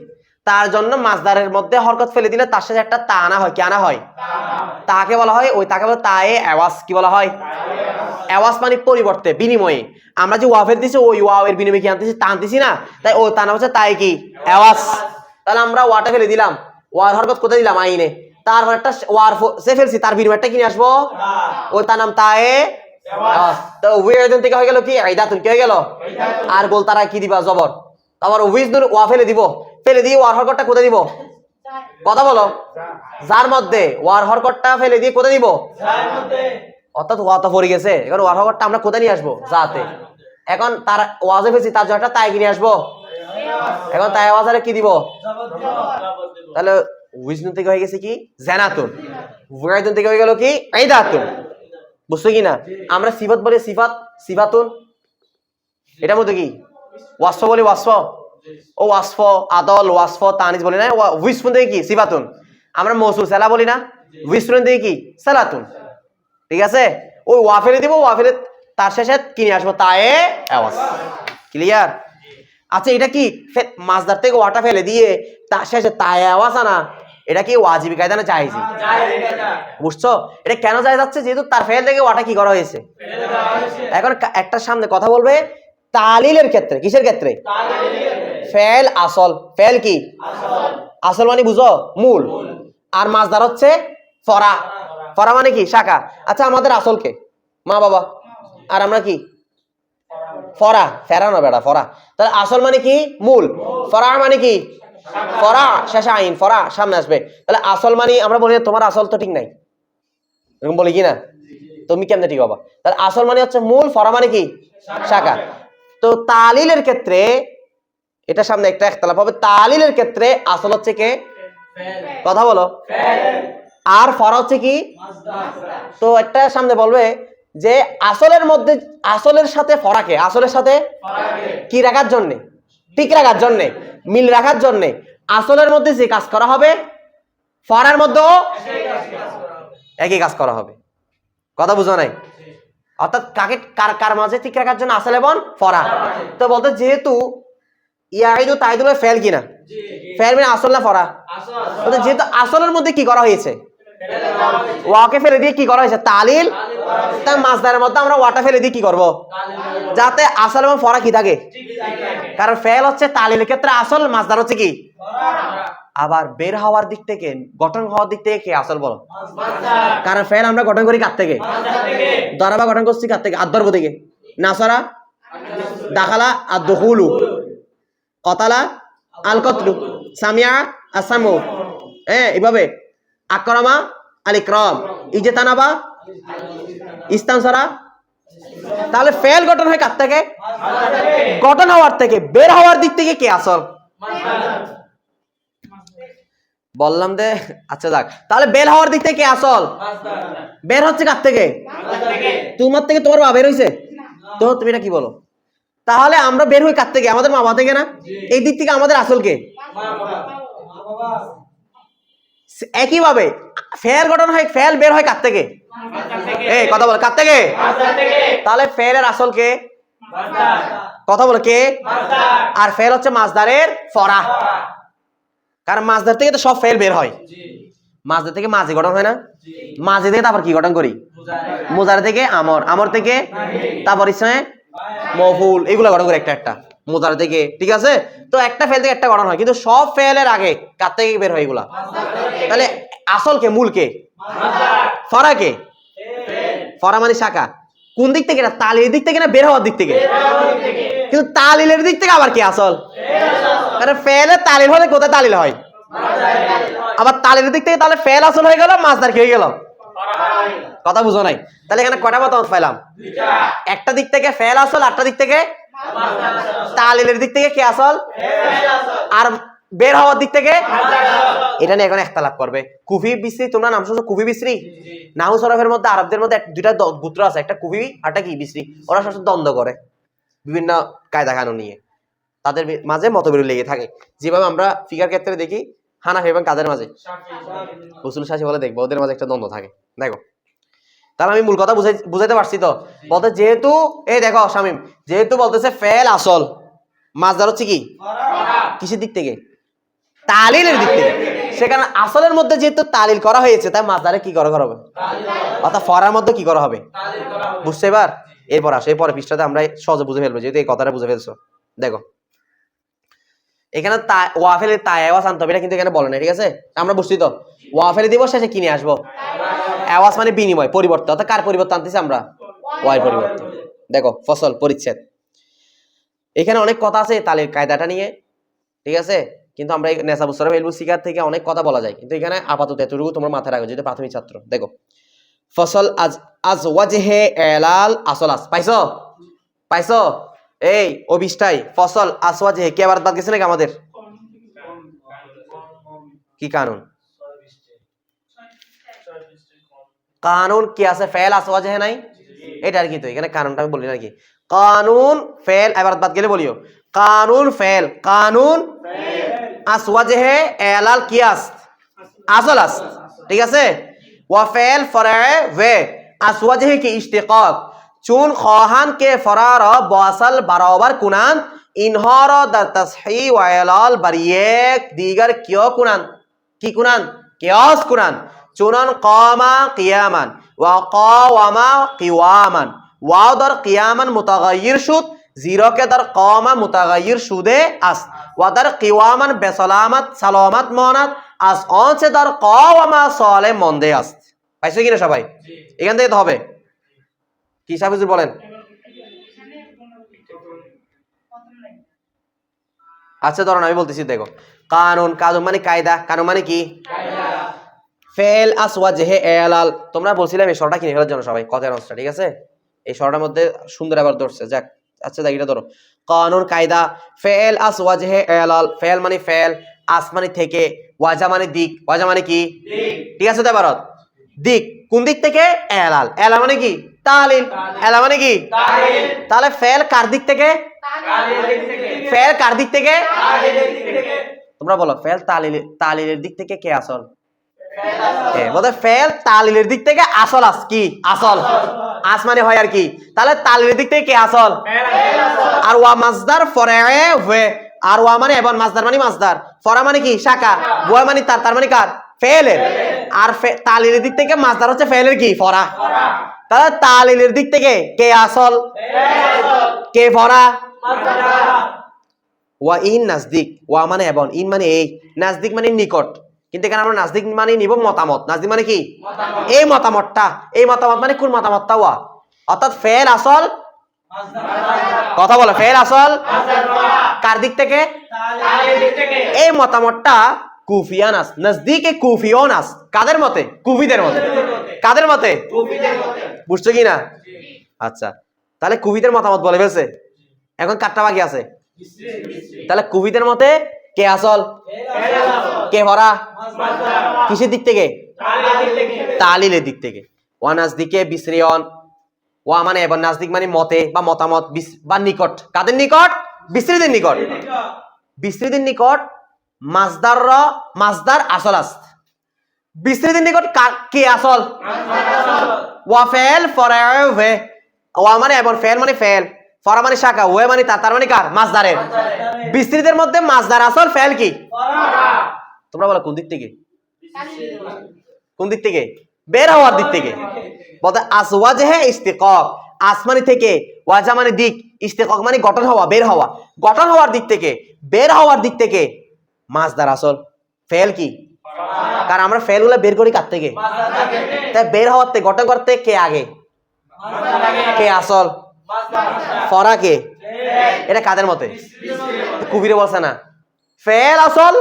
তার জন্য মাজদারের মধ্যে হরকত ফেলে দিলে তার সাথে একটা তা আনা হয়, কি আনা হয়, তাকে বলা হয়, ওই তাকে বলা তায়ে আওয়াজ, কি বলা হয় আওয়াজ, মানে পরিবর্তে, বিনিময়ে। আমরা যে ওয়া ফেলে দিছি ওই ওয়াও এর বিনিময়ে কি আনতেছি, তা আনতেছি না, তাই ও তা না হচ্ছে তাই কি আওয়াজ। তাহলে আমরা ওয়াটা ফেলে দিলাম, ওয়ার হরকত কোথায় দিলাম আইনে, তারপর একটা ওয়ার সে ফেলছি, তার বিনিময়টা কিনে আসবো, ওই তার নাম তায়ে আওয়াজ। তো উইয়াদুন থেকে হয়ে গেল কি আইদাতুন, কি হয়ে গেল, আর গোল তারা কি দিবা জবর, তারপর উইজনুন ওয়া ফেলে দিব, ফেলে দিয়ে ওয়ার হরকতটা কোথায় দিব, কথা বলো, যার মধ্যে ওয়ার হরকতটা ফেলে দিয়ে কোথায় দিব, অর্থাৎ ওয়া তো পড়ে গেছে, এখন ওয়ার হরকতটা আমরা কোথায় নিয়ে আসবো, যাতে। এখন তার ওয়াজে ফেলছি, তার জন্য তাই কিনে আসবো, এখন তাই আওয়াজে কি দিব, তাহলে উইজনুন থেকে হয়ে গেছে কি জানাতুন, উইয়াদুন থেকে হয়ে গেল কি আইদাতুন। বুঝছো কি না, আমরা সিফাত বলি সিফাত, সিফাতুন এটার মধ্যে কি ওয়াসফ বলি, ওয়াসফ ও ওয়াসফ আদল, ওয়াসফ তানিস বলি না, উইসফুন থেকে কি সিফাতুন। আমরা মৌসুল সালা বলি না, উইসফুন থেকে কি সালাতুন, ঠিক আছে। ওই ওয়া ফেলে দিব, ওয়া ফেলে তার শেষে কিনে আসবো তায়ে আওয়াজ, ক্লিয়ার। আচ্ছা, এটা কি মাজদার থেকে ওয়াটা ফেলে দিয়ে তার শেষে তায়ে আওয়াজ আনা, এটা কি ওয়াজিবি কায়দা না জায়েজি, বুঝছো। এটা কেন জায়েজ যাচ্ছে, যেহেতু তার ফেল থেকে ওয়াটা কি করা হয়েছে। এখন একটা সামনে কথা বলবে তালিলের ক্ষেত্রে, কিসের ক্ষেত্রে, ফেল আসল, ফেল কি আসল মানে বুঝো মূল, আর মাজদার হচ্ছে ফরা, ফরা মানে কি শাখা। আচ্ছা, আমাদের আসল কে মা বাবা, আর আমরা কি ফরা, ফেরা না বেড়া ফরা, তাহলে আসল মানে কি মূল, ফরা মানে কি ফরা শেষে আইন, ফরা সামনে আসবে, তাহলে আসল মানে আমরা বলি তোমার আসল তো ঠিক নাই, এরকম বলি কি না, তুমি কেমনে ঠিক হবা, তাহলে আসল মানে হচ্ছে মূল, ফরা মানে কি শাখা। তো তালিলের ক্ষেত্রে এটা সামনে একটা ইখতিলাফ হবে, তালিলের ক্ষেত্রে আসল হচ্ছে কে, কথা বলো, আর ফরা হচ্ছে কি। তো একটা সামনে বলবে যে আসলের মধ্যে, আসলের সাথে ফরাকে, আসলের সাথে কি রাখার জন্য, ঠিক রাখার জন্য, মিল রাখার জন্য আসলের মধ্যে যে কাজ করা হবে ফরার মধ্যেও একই কাজ করা হবে, কথা বুঝো নাই। অর্থাৎ কাকে কার মাঝে ঠিক রাখার জন্য আসল এবং ফরা। তো বলতে যেহেতু ইয়াইদু তাইদুল ফেল কিনা, ফেল মানে আসল না ফরা, যেহেতু আসলের মধ্যে কি করা হয়েছে, ওয়াকে ফেলে দিয়ে কি করা হয়েছে তালিল, তাই মাজদারের মধ্যে আমরা ওয়াটা ফেলে দিয়ে কি করব, যাতে আসল এবং ফরা কি থাকে, কারণ ফেল হচ্ছে তালিলের ক্ষেত্রে আসল, মাজদার হচ্ছে কি। আবার বের হওয়ার দিক থেকে, গঠন হওয়ার দিক থেকে কে আসল বলো, কারণ ফেল আমরা গঠন করি কার থেকে, দরাবা গঠন করছি কার থেকে, আদর্ব থেকে, নাসারা দাখালা আর দুখুলু, কতালা আল কতলু, সামিয়া আসামু, এইভাবে আকরামা আল ইকরাম, ইজতানাবা ইস্তানসারা। তাহলে ফেল গঠন হয় কার থেকে, গঠন হওয়ার থেকে, বের হওয়ার দিক থেকে কে আসল বললাম দে। আচ্ছা যাক, তাহলে বের হওয়ার দিক থেকে কে আসল, বের হচ্ছে কার থেকে, তোমার থেকে, তোমার বাবা বের হইছে, তো তুমি এটা কি বলো, তাহলে আমরা বের হই কার থেকে, আমাদের মা বাবা থেকে না, এই দিক থেকে আমাদের আসল কে। একইভাবে ফেল গঠন হয়, ফেল বের হয় কার থেকে, এই কথা বলো কার থেকে, তাহলে ফেলের আসল কে, কথা বলো কে, আর ফেল হচ্ছে মাজদারের ফরা, কারণ মাজদার থেকে তো সব ফেল বের হয়, মাজদার থেকে মাঝি গঠন হয় না, মাঝি থেকে তারপর কি গঠন করি, মুজারে থেকে আমর, আমর থেকে তারপর ইসমে মফুল, এগুলো গঠন করি একটা একটা মুজারে থেকে, ঠিক আছে। তো একটা ফেল থেকে একটা গঠন হয়, কিন্তু সব ফেলের আগে কার থেকে বের হয় এগুলা, তাহলে আসল কে, মূল কে, ফরা কে, ফরা মানে শাখা। কোন দিক থেকে? না তালিলের দিক থেকে না বের হওয়ার দিক থেকে? কিন্তু তালিলের দিক থেকে আবার কি আসল? কারণ ফেলে তালিল হলে কোথায় তালিল হয়? আবার তালিলের দিক থেকে তাহলে ফেল আসল হয়ে গেল, মাসদার কি হয়ে গেল? কথা বুঝো নাই? তাহলে এখানে কয়টা মতামত পাইলাম? একটা দিক থেকে ফেল আসল, আরেকটা দিক থেকে তালিলের দিক থেকে কি আসল, আর বের হওয়ার দিক থেকে এটা নিয়ে এখন একতলাপ করবে। কুফি বিসরি, তোমরা নাম শুনছো কুফি বিসরি? নাহু সরফের মধ্যে আরবদের মধ্যে দুইটা গোত্র আছে, একটা কুফি আর একটা কি বিসরি। ওরা সবসময় দ্বন্দ্ব করে বিভিন্ন কায়দা কানুন নিয়ে, তাদের মাঝে মতবিরোধ লেগে থাকে। যেভাবে আমরা ফিকার ক্ষেত্রে দেখি হানাফি এবং কাদের মাঝে উসুল শাসি বলে দেখবো, ওদের মাঝে একটা দ্বন্দ্ব থাকে। দেখো তাহলে আমি মূল কথা বুঝাইতে পারছি তো? বলতে যেহেতু এই দেখো শামিম, যেহেতু বলতেছে ফেল আসল, মাসদার হচ্ছে কি কিসের দিক থেকে? তালিলের দিক থেকে। সেখানে আসলের মধ্যে যেহেতু তালিল করা হয়েছে, তাই মাসদারে কি করা হবে? অর্থাৎ ফরার মধ্যে কি করা হবে? বুঝতে এবার? এরপর আসে, এরপরে পৃষ্ঠাতে আমরা সহজে বুঝে ফেলবো, যেহেতু এই কথাটা বুঝে ফেলছো। দেখো এখানে ওয়াফেলের তাই আওয়াজ আনতে হবে, এটা কিন্তু এখানে বলে না, ঠিক আছে? আমরা বুঝছি তো? ওয়াফেলে দিব, শেষে কিনে আসবো আওয়াজ মানে বিনিময়, পরিবর্তন। অর্থাৎ কার পরিবর্তন আনতেছি আমরা? ওয়াই পরিবর্তন। দেখো ফসল পরিচ্ছেদ, এখানে অনেক কথা আছে তালির কায়দাটা নিয়ে, ঠিক আছে? কিন্তু আমরা নেসাবুস সরফ ইলমুল সিগার থেকে অনেক কথা বলা যায়, কিন্তু এখানে আপাতত এতটুকু তোমার মাথায় রাখো, যেহেতু প্রাথমিক ছাত্র। দেখো ফসল আজ ওয়াজহে এলাল আসলাস, পাইছো? পাইছো? এই অবিষ্টাই ফসল আসওয়াজহে কে আবার বাদ গেছে নাকি আমাদের? কি কানুন? কানুন কি আছে? ফেল আসওয়াজহে নাই, এটা আর কি। তো এখানে কানুনটা আমি বলি না কি, কানুন ফেল এবার বাদ গেলে বলিও কানুন ফেল, কানুন আসওয়াজহে এলাল কিয়াস আসলাস, ঠিক আছে? ওয়া ফেল ফরায়ে ওয়ে আসওয়াজহে কি ইশতিকাক, চুন খাহান के फरार बासल बराबर कुनान इन्हार दर तस्ही वायलाल बरियक दीगर क्यों कुनान की कुनान क्यास कुनान चुनन कामा क़ियामन व क़ावमा क़िवामन वाव दर क़ियामन मुतगय्यिर शुद जीरो के दर कामा मुतगय्यिर शुदे अस व दर क़िवामन बेसलामत सलामत मानत अस ऑन से दर क़ावमा साले मंदे अस। পাইছো কিনা সবাই? এখান থেকে তো হবে কি সাহেব বলেন? আচ্ছা ধরুন আমি বলতেছি, দেখো কানুন, কানুন মানে কায়দা, কানুন মানে কি? ফেল আসওয়াজহে এলাল। তোমরা বলছিলাম এই শর্টটা কিনে ফেলার জন্য সবাই কথার অংশটা, ঠিক আছে? এই শর্টটার মধ্যে সুন্দর আবার ধরছে, যাক আচ্ছা দেখ এটা ধরো কানুন কায়দা। ফেল আসওয়াজহে এলাল, ফেল মানে ফেল, আস মানে থেকে, ওয়াজা মানে দিক, ওয়াজা মানে কি দিক, ঠিক আছে? তো ভারত দিক, কোন দিক থেকে? এলাল, এলাল মানে কি তালিল, এলাল মানে কি তালিল। তাহলে ফেল কার দিক থেকে? ফেল কার দিক থেকে? তোমরা বলো ফেল তালিলের দিক থেকে কে আসল? বলতে ফেল তালিলের দিক থেকে আসল, আস কি আসল, আস মানে হয় আর কি। তাহলে তালিলের দিক থেকে কে আসল? আর ওয়া মাসদার ফরায়ে ওয়ে, আর ওয়া মানে এবং মাসদার মানে মাসদার, ফরা মানে কি শাখা, ওয়া মানে তার মানে কার? ফেলের। আর তালিলের দিক থেকে মাসদার হচ্ছে ফেলের কি ফরা। তাহলে তালিলের দিক থেকে কে আসল? কে ফরা? ওয়া ইন নাজদিক, ওয়া মানে এবং, ইন মানে এই, নাজদিক মানে নিকট। কিন্তু এখানে আমরা নাজদিক মানে নিব মতামত, নাজদিক মানে কি এই মতামতটা, এই মতামত মানে কোন মতামতটা? ওয়া, অর্থাৎ ফেল আসল, কথা বলো ফেল আসল কার দিক থেকে? এই মতামতটা কুফিয়ানাস নজদিকে কুফিয়ানাস, কাদের মতে? কুফিদের মতে। কাদের মতে? বুঝছো কি না? আচ্ছা তাহলে কুফিদের মতামত বলে ফেলছে, এখন কাটটা বাকি আছে। তাহলে কুফিদের মতে কে আসল? কে ভরা? কিসের দিক থেকে? তালিলের দিক থেকে। ওয়া নাজদিকে বিসরিয়ন, ওয়া মানে এবং নাজদিক মানে মতে বা মতামত বা নিকট, কাদের নিকট? বিসরিদের নিকট। বিসরিদের নিকট মাসদার আসল আস, বিসরিদের নিকট কে আসল? ওয়া ফেল ফরায়ে ওয়ে, ওয়া মানে এবং ফেল মানে ফেল, ফরা মানে শাখা, ওয়ে মানে তার মানে কার? মাসদারের। বিসরিদের মধ্যে মাসদার আসল, ফেল কি ফরা। তোমরা বলো কোন দিক থেকে? কোন দিক থেকে? বের হওয়ার দিক থেকে। বলতে আসওয়াজহে ইস্তিকাক, আসমানি থেকে, ওয়াজা মানে দিক, ইস্তিকাক মানে গঠন হওয়া, বের হওয়া, গঠন হওয়ার দিক থেকে, বের হওয়ার দিক থেকে মাসদার আসল, ফেল কি ফরা। কারণ আমরা ফেল গুলো বের করি কার থেকে? তাই বের হওয়ার থেকে, গঠন করতে কে আগে? কে আসল? ফরা কে? এটা কাদের মতে? কুবিরে বলছে না ফেল আসল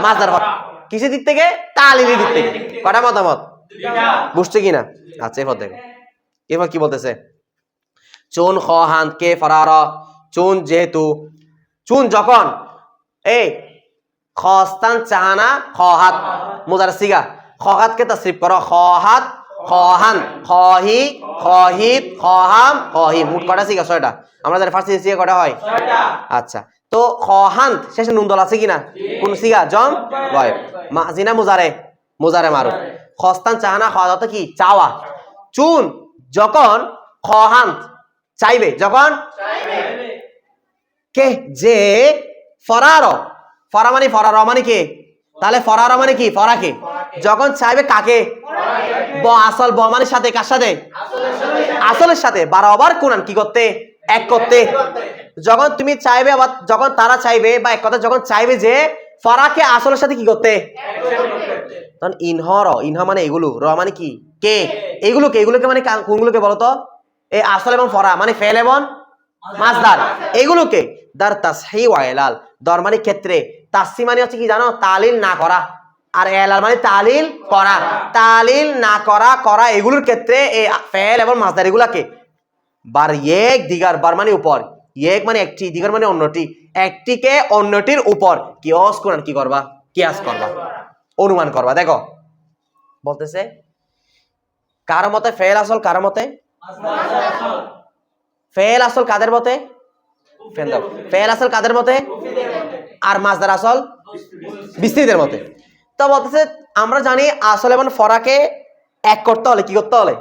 মাসদার ফরা কিসের দিক থেকে? তালিলের দিক থেকে। কটা মতামত বুঝছে কিনা? আচ্ছা এরপর দেখো এরপর কি বলতেছে চুন খান কে ফরার চুন যেহেতু চুন যখন এই খস্তান চাহানা খহাত মুজার সিগা খহাতকে তাসরিফ করো খহাত খহান খহি খহিত খহাম খহি মোট কটা সিগা? 6টা। আমরা জানি ফার্সি সিগা কটা হয়? 6টা। আচ্ছা তো খহান শেষে নুন দল আছে কিনা? কোন সিগা? জম গয়েব মাজিনা মুজারে মুজারে মারুফ খস্তান চাহানা খহাত কি? চাওয়া। চুন যখন খহান চাইবে যখন কে যে ফরার ফরা মানে ফরার মানে কে? তাহলে ফরার মানে কি? ফরাকে যখন চাইবে কাকে? ব আসল ব মানে সাথে কার সাথে? আসলের সাথে। বারবার কোরআন কি করতে? এক করতে। যখন তুমি চাইবে আবার যখন তারা চাইবে বা এক কথা যখন চাইবে যে ফরাকে আসলের সাথে কি করতে? তখন ইনহ মানে এগুলো র মানে কি? কে এগুলোকে মানে কোনগুলোকে বলো তো? এই আসল এবং ফরা মানে ফেল এবং মাসদার এগুলোকে দার তাসহি ওয়া ইলাল দর মানে ক্ষেত্রে তাসহি মানে হচ্ছে কি জানো? তালিল না করা আর ইলাল মানে তালিল করা। তালিল না করা করা এগুলোর ক্ষেত্রে এই ফেল এবং মাসদার এগুলাকে বার এক দিগার বার মানে উপর এক মানে একটি দিগার মানে অন্যটি একটিকে অন্যটির উপর কিয়াস কোরআন কি করবা? কিয়াস করবা অনুমান করবা। দেখো বলতেছে কারো মতে ফেল আসল কারো মতে ফেল আসল কাদের মতে? ফেল আসল কাদের মতে? আর মাসদার আসল বিস্তৃতের মতে। তো বলতেছে আমরা জানি আসল এবং ফরাকে এক করতে হলে কি করতে হলে?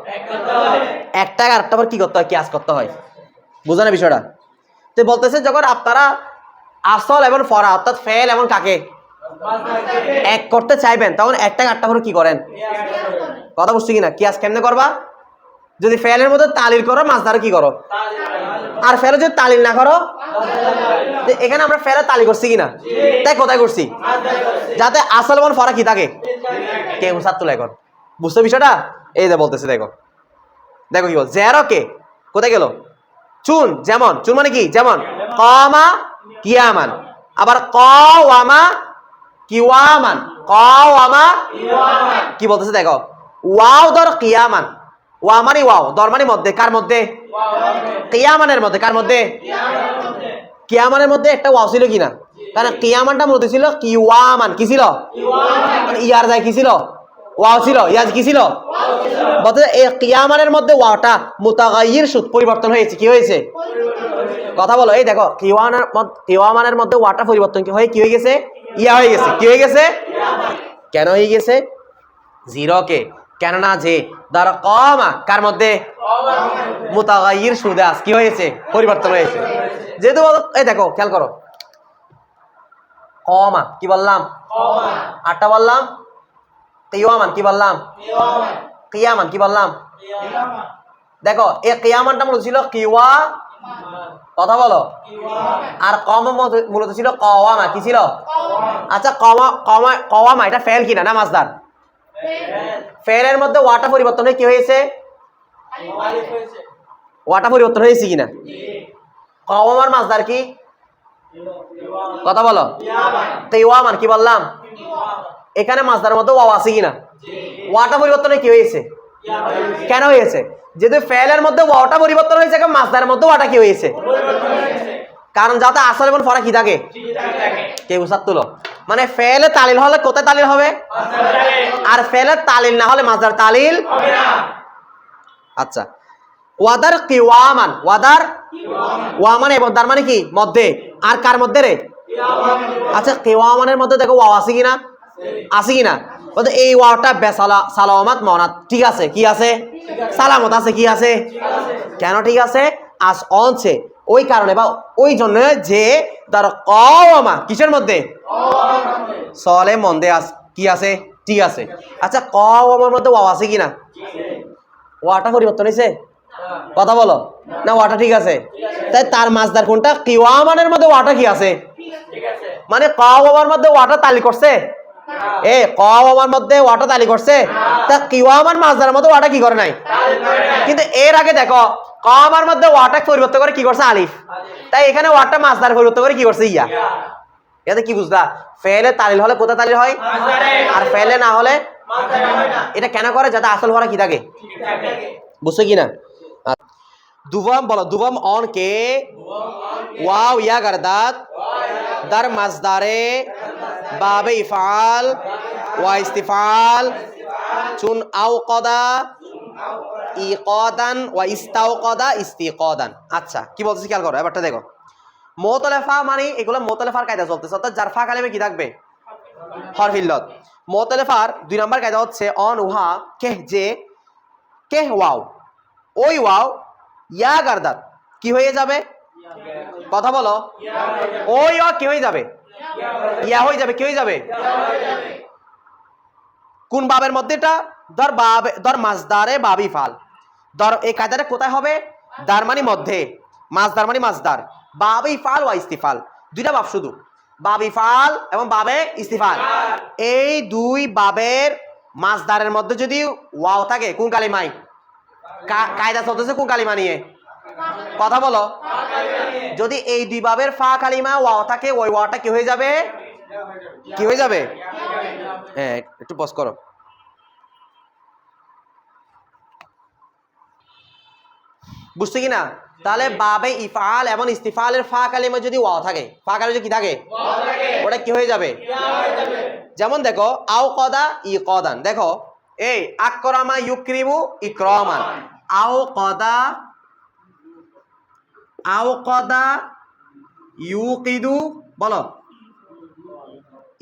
একটা আরেকটা পর কি করতে হয়? কিয়াস করতে হয়। বুঝা না বিষয়টা? তো বলতেছে যখন আপনারা আসল এবং ফরা অর্থাৎ ফেল এবং কাকে এক করতে চাইবেন তখন একটা আরেকটা পর কি করেন? কথা বুঝছি কিনা? কিয়াস কেমনে করবা? যদি ফেলের মধ্যে তালিল করো মাসদার কি করো? আর ফেলে যদি তালিল না করো এখানে আমরা ফেলে তালি করছি কিনা? তাই কোথায় করছি? যাতে আসল এবং ফরা কি থাকে? কে হুসাত তুলে এখন বুঝছো বিষয়টা? এই যে বলতেছে দেখো দেখো কি বল জেরো কে কোথায় গেল? চুন যেমন চুন মানে কি? যেমন কমা কিয়ামান আবার কওয়ামা কিওয়ামান কওয়ামা কি বলতেছে দেখো ওয়াও দর কিয়ামান ওয়া মানে ওয়াও দর মানে মধ্যে কার মধ্যে? কিয়ামানের মধ্যে। কার মধ্যে? কিয়ামানের মধ্যে একটা ওয়াও ছিল কিনা? কারণ কিয়ামানটা মূলত ছিল কিওয়ামান কি ছিল? মানে ইয়ার যায় কি ছিল? ওয়াও ছিল। ইয়াজ কি ছিল? বলতে এই কিয়ামানের মধ্যে ওয়াওটা মুতাগায়্যির সুদ পরিবর্তন হয়েছে। কি হয়েছে? কথা বলো। এই দেখো কিওয়ামানের মধ্যে ওয়াটা পরিবর্তন কি হয়ে কি হয়ে গেছে? ইয়া হয়ে গেছে। কি হয়ে গেছে? কেন হয়ে গেছে? জিরো কে কেননা যে দ্বারা কমা কার মধ্যে? মুতাগায়্যির সুদাস কি হয়েছে? পরিবর্তন হয়েছে। যেহেতু এই দেখো খেয়াল করো কমা কি বললাম? আটটা বললাম। কিয়ামান কি বললাম? কিয়ামান কি বললাম? দেখো এই কিয়ামানটা মূলত ছিল কিওয়া কথা বলো আর কমা মূলত ছিল কওয়ামা কি ছিল? আচ্ছা কওয়ামা এটা ফেল কিনা না মাসদার? ফেলের মধ্যে ওয়াটা পরিবর্তন হয়ে কি হয়েছে? ওয়াটা পরিবর্তন হয়েছে কিনা? কওয়ামার মাসদার কি? কথা বলো কিওয়ামান কি বললাম? এখানে মাসদারের মধ্যে ওয়াও আছে কিনা? ওয়াটা পরিবর্তন হয়ে কি হয়েছে? কেন হয়েছে? যেহেতু ফেলের মধ্যে ওয়াটা পরিবর্তন হয়েছে এখন মাসদারের মধ্যে ওয়াটা কি হয়েছে? কারণ যাতে আসল এবং ফরা কি থাকে? কেউ উসাত তুলো মানে ফেলে তালিল হলে কোথায় তালিল হবে? আর ফেলে তালিল না হলে মাসদার তালিল হবে না। আচ্ছা ওয়াদার কিওয়ামান ওয়াদার ওয়ামান এবং তার মানে কি? মধ্যে। আর কার মধ্যে রে? আচ্ছা কিওয়ামানের মধ্যে দেখো ওয়াও আছে কিনা? আছে কিনা? বলতে এই ওয়াওটা বেসালা সালামাত মনাত ঠিক আছে। কি আছে? সালামত আছে। কি আছে? কেন ঠিক আছে? আস অনছে ওই কারণে বা ওই জন্য যে ধরো কওয়ামা কিসের মধ্যে? সলে মন্দে আস কি আছে? ঠিক আছে। আচ্ছা কওয়ামার মধ্যে ওয়াও আছে কিনা? ওয়াটা পরিবর্তন হয়েছে? কথা বলো না ওয়াটা ঠিক আছে। তাই তার মাসদার কোনটা? কিওয়ামানের মধ্যে ওয়াটা কি আছে? মানে কওয়ামার মধ্যে ওয়াটা তালি করছে এ কওয়ামার মধ্যে ওয়াটা তালি করছে, তা কিওয়ামার মাজদারের মধ্যে ওয়াটা কি করে নাই? কিন্তু এর আগে দেখো কওয়ামার মধ্যে ওয়াটা পরিবর্তন করে কি করছে? আলিফ। তাই এখানে ওয়াটা মাজদার পরিবর্তন করে কি করছে? ইয়া। এতে কি বুঝলা? ফেলে তালিল হলে কোথা তালিল হয়? আর ফেলে না হলে এটা কেন করে? যাতে আসল ভরা কি থাকে, বুঝছো কি না? দুবম বলো, দুবম অন কে ওয়াও ইয়া গারদাত দার মাজদারে বাবে ইফআল ওয়া ইস্তিফাল চুন আওকাদা ইকাদান ওয়া ইস্তাওকাদা ইস্তিকাদান। আচ্ছা কি বলতেছি খেয়াল করো, এবারটা দেখো। মুতালাফা মানে এগুলো মুতালাফার কায়দা চলতেছে, অর্থাৎ যার ফা কালিমে কি থাকবে? হরফ ইল্লত। মুতালাফার 2 নম্বর কায়দা হচ্ছে অন উহা কে যে কে ওয়াও, ওই ওয়াও ইয়া গারদাত কি হয়ে যাবে? কথা বলো। ওই ওয়া কি হয়ে যাবে? ইয়া হয়ে যাবে। কি হয়ে যাবে? কোন বাবের মধ্যে? এটা ধর বাবে, ধর মাজদারে বাবি ফাল। ধর এই কায়দাটা কোথায় হবে? দার মানে মধ্যে, মাজদার মানে মাজদার, বাবে ইফাল ওয়া ইস্তিফাল, দুইটা বাব শুধু, বাব ইফাল এবং বাবে ইস্তিফাল। এই দুই বাবের মাজদারের মধ্যে যদি ওয়াও থাকে, কোন কালিমায়? কায়দা চলতেছে কোন কালিমা নিয়ে? কথা বলো। যদি এই দুই বাবের ফা কালিমা ওয়াও থাকে, ওই ওয়াটা কি হয়ে যাবে? কি হয়ে যাবে? হ্যাঁ একটু পজ করো। বুঝতে কি না? তাহলে বাবে ইফআল এবং ইস্তিফালের ফা কালিমা যদি ওয়াও থাকে, ফা কালিমা কি থাকে? ওটা কি হয়ে যাবে? যেমন দেখো আও কদা ই কদান, দেখো এই আকরামা ইউকরিমু ইকরামান, আও কদা ইউকিদু, বলো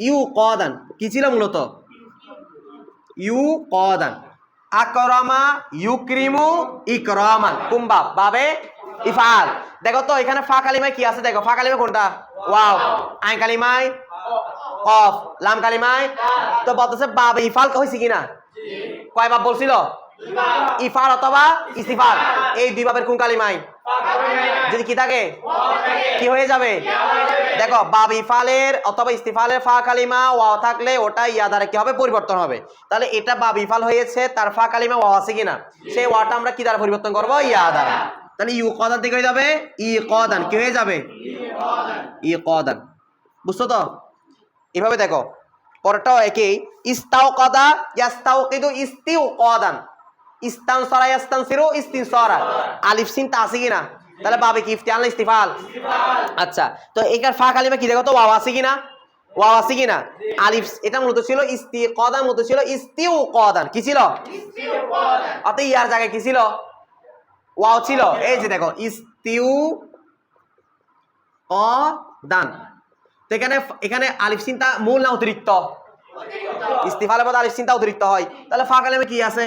ইউ কদান কি ছিল মূলত? ইউ কদান। আকরামা ইউকরিমু ইকরামান কুম্বা বাবে ইফআল। দেখো তো এখানে ফা কালিমায় কি আছে? দেখো ফা কালিমা কোনটা? ওয়াও। আইন কালিমায় কফ, লাম কালিমায় তো বলতেছে বাবে ইফআল হইছে কিনা? কয় বাব বলছিল? ইফাল অথবা ইস্তিফাল। এই দুই বাবের কোন কালিমায় যদি কি থাকে কি হয়ে যাবে? দেখো বাব ইফালের অথবা ইস্তিফালের ফা কালিমা ওয়াও থাকলে ওটা ইয়া দ্বারা কি হবে? পরিবর্তন হবে। তাহলে এটা বাব ইফাল হয়েছে, তার ফা কালিমা ওয়াও আছে কিনা, সেই ওয়াটা আমরা কি দ্বারা পরিবর্তন করব? ইয়া দ্বারা। তাহলে ইউ কদান থেকে হয়ে যাবে ই কদান। কি হয়ে যাবে? ই কদান। বুঝছো তো? এভাবে দেখো পরেরটাও একই, ইস্তাও কদা ইয়াস্তাওকিদু ইস্তিউ কদান, ইস্তান সরা ইয়াস্তান সিরু ইস্তিন সরা, আলিফ সিন তা আছে কিনা? তাহলে বাবে কি ইফতিআল না ইস্তিফাল? আচ্ছা তো এখানে ফা কালিমা কি দেখো তো ওয়াও আছে কিনা? ওয়াও আছে কিনা? আলিফ, এটা মূলত ছিল ইস্তিকাদান, মূলত ছিল ইস্তিউ কদান। কি ছিল? ইস্তিউ কদান। অতএব ইয়ার জায়গায় কি ছিল? ওয়াও ছিল। এই যে দেখো ইস্তিউ কদান। তো এখানে আলিফ সিনটা মূল না অতিরিক্ত? ইস্তিফালের মধ্যে আলিফ সিনটা অতিরিক্ত হয়, তাহলে ফা কালিমে কি আছে?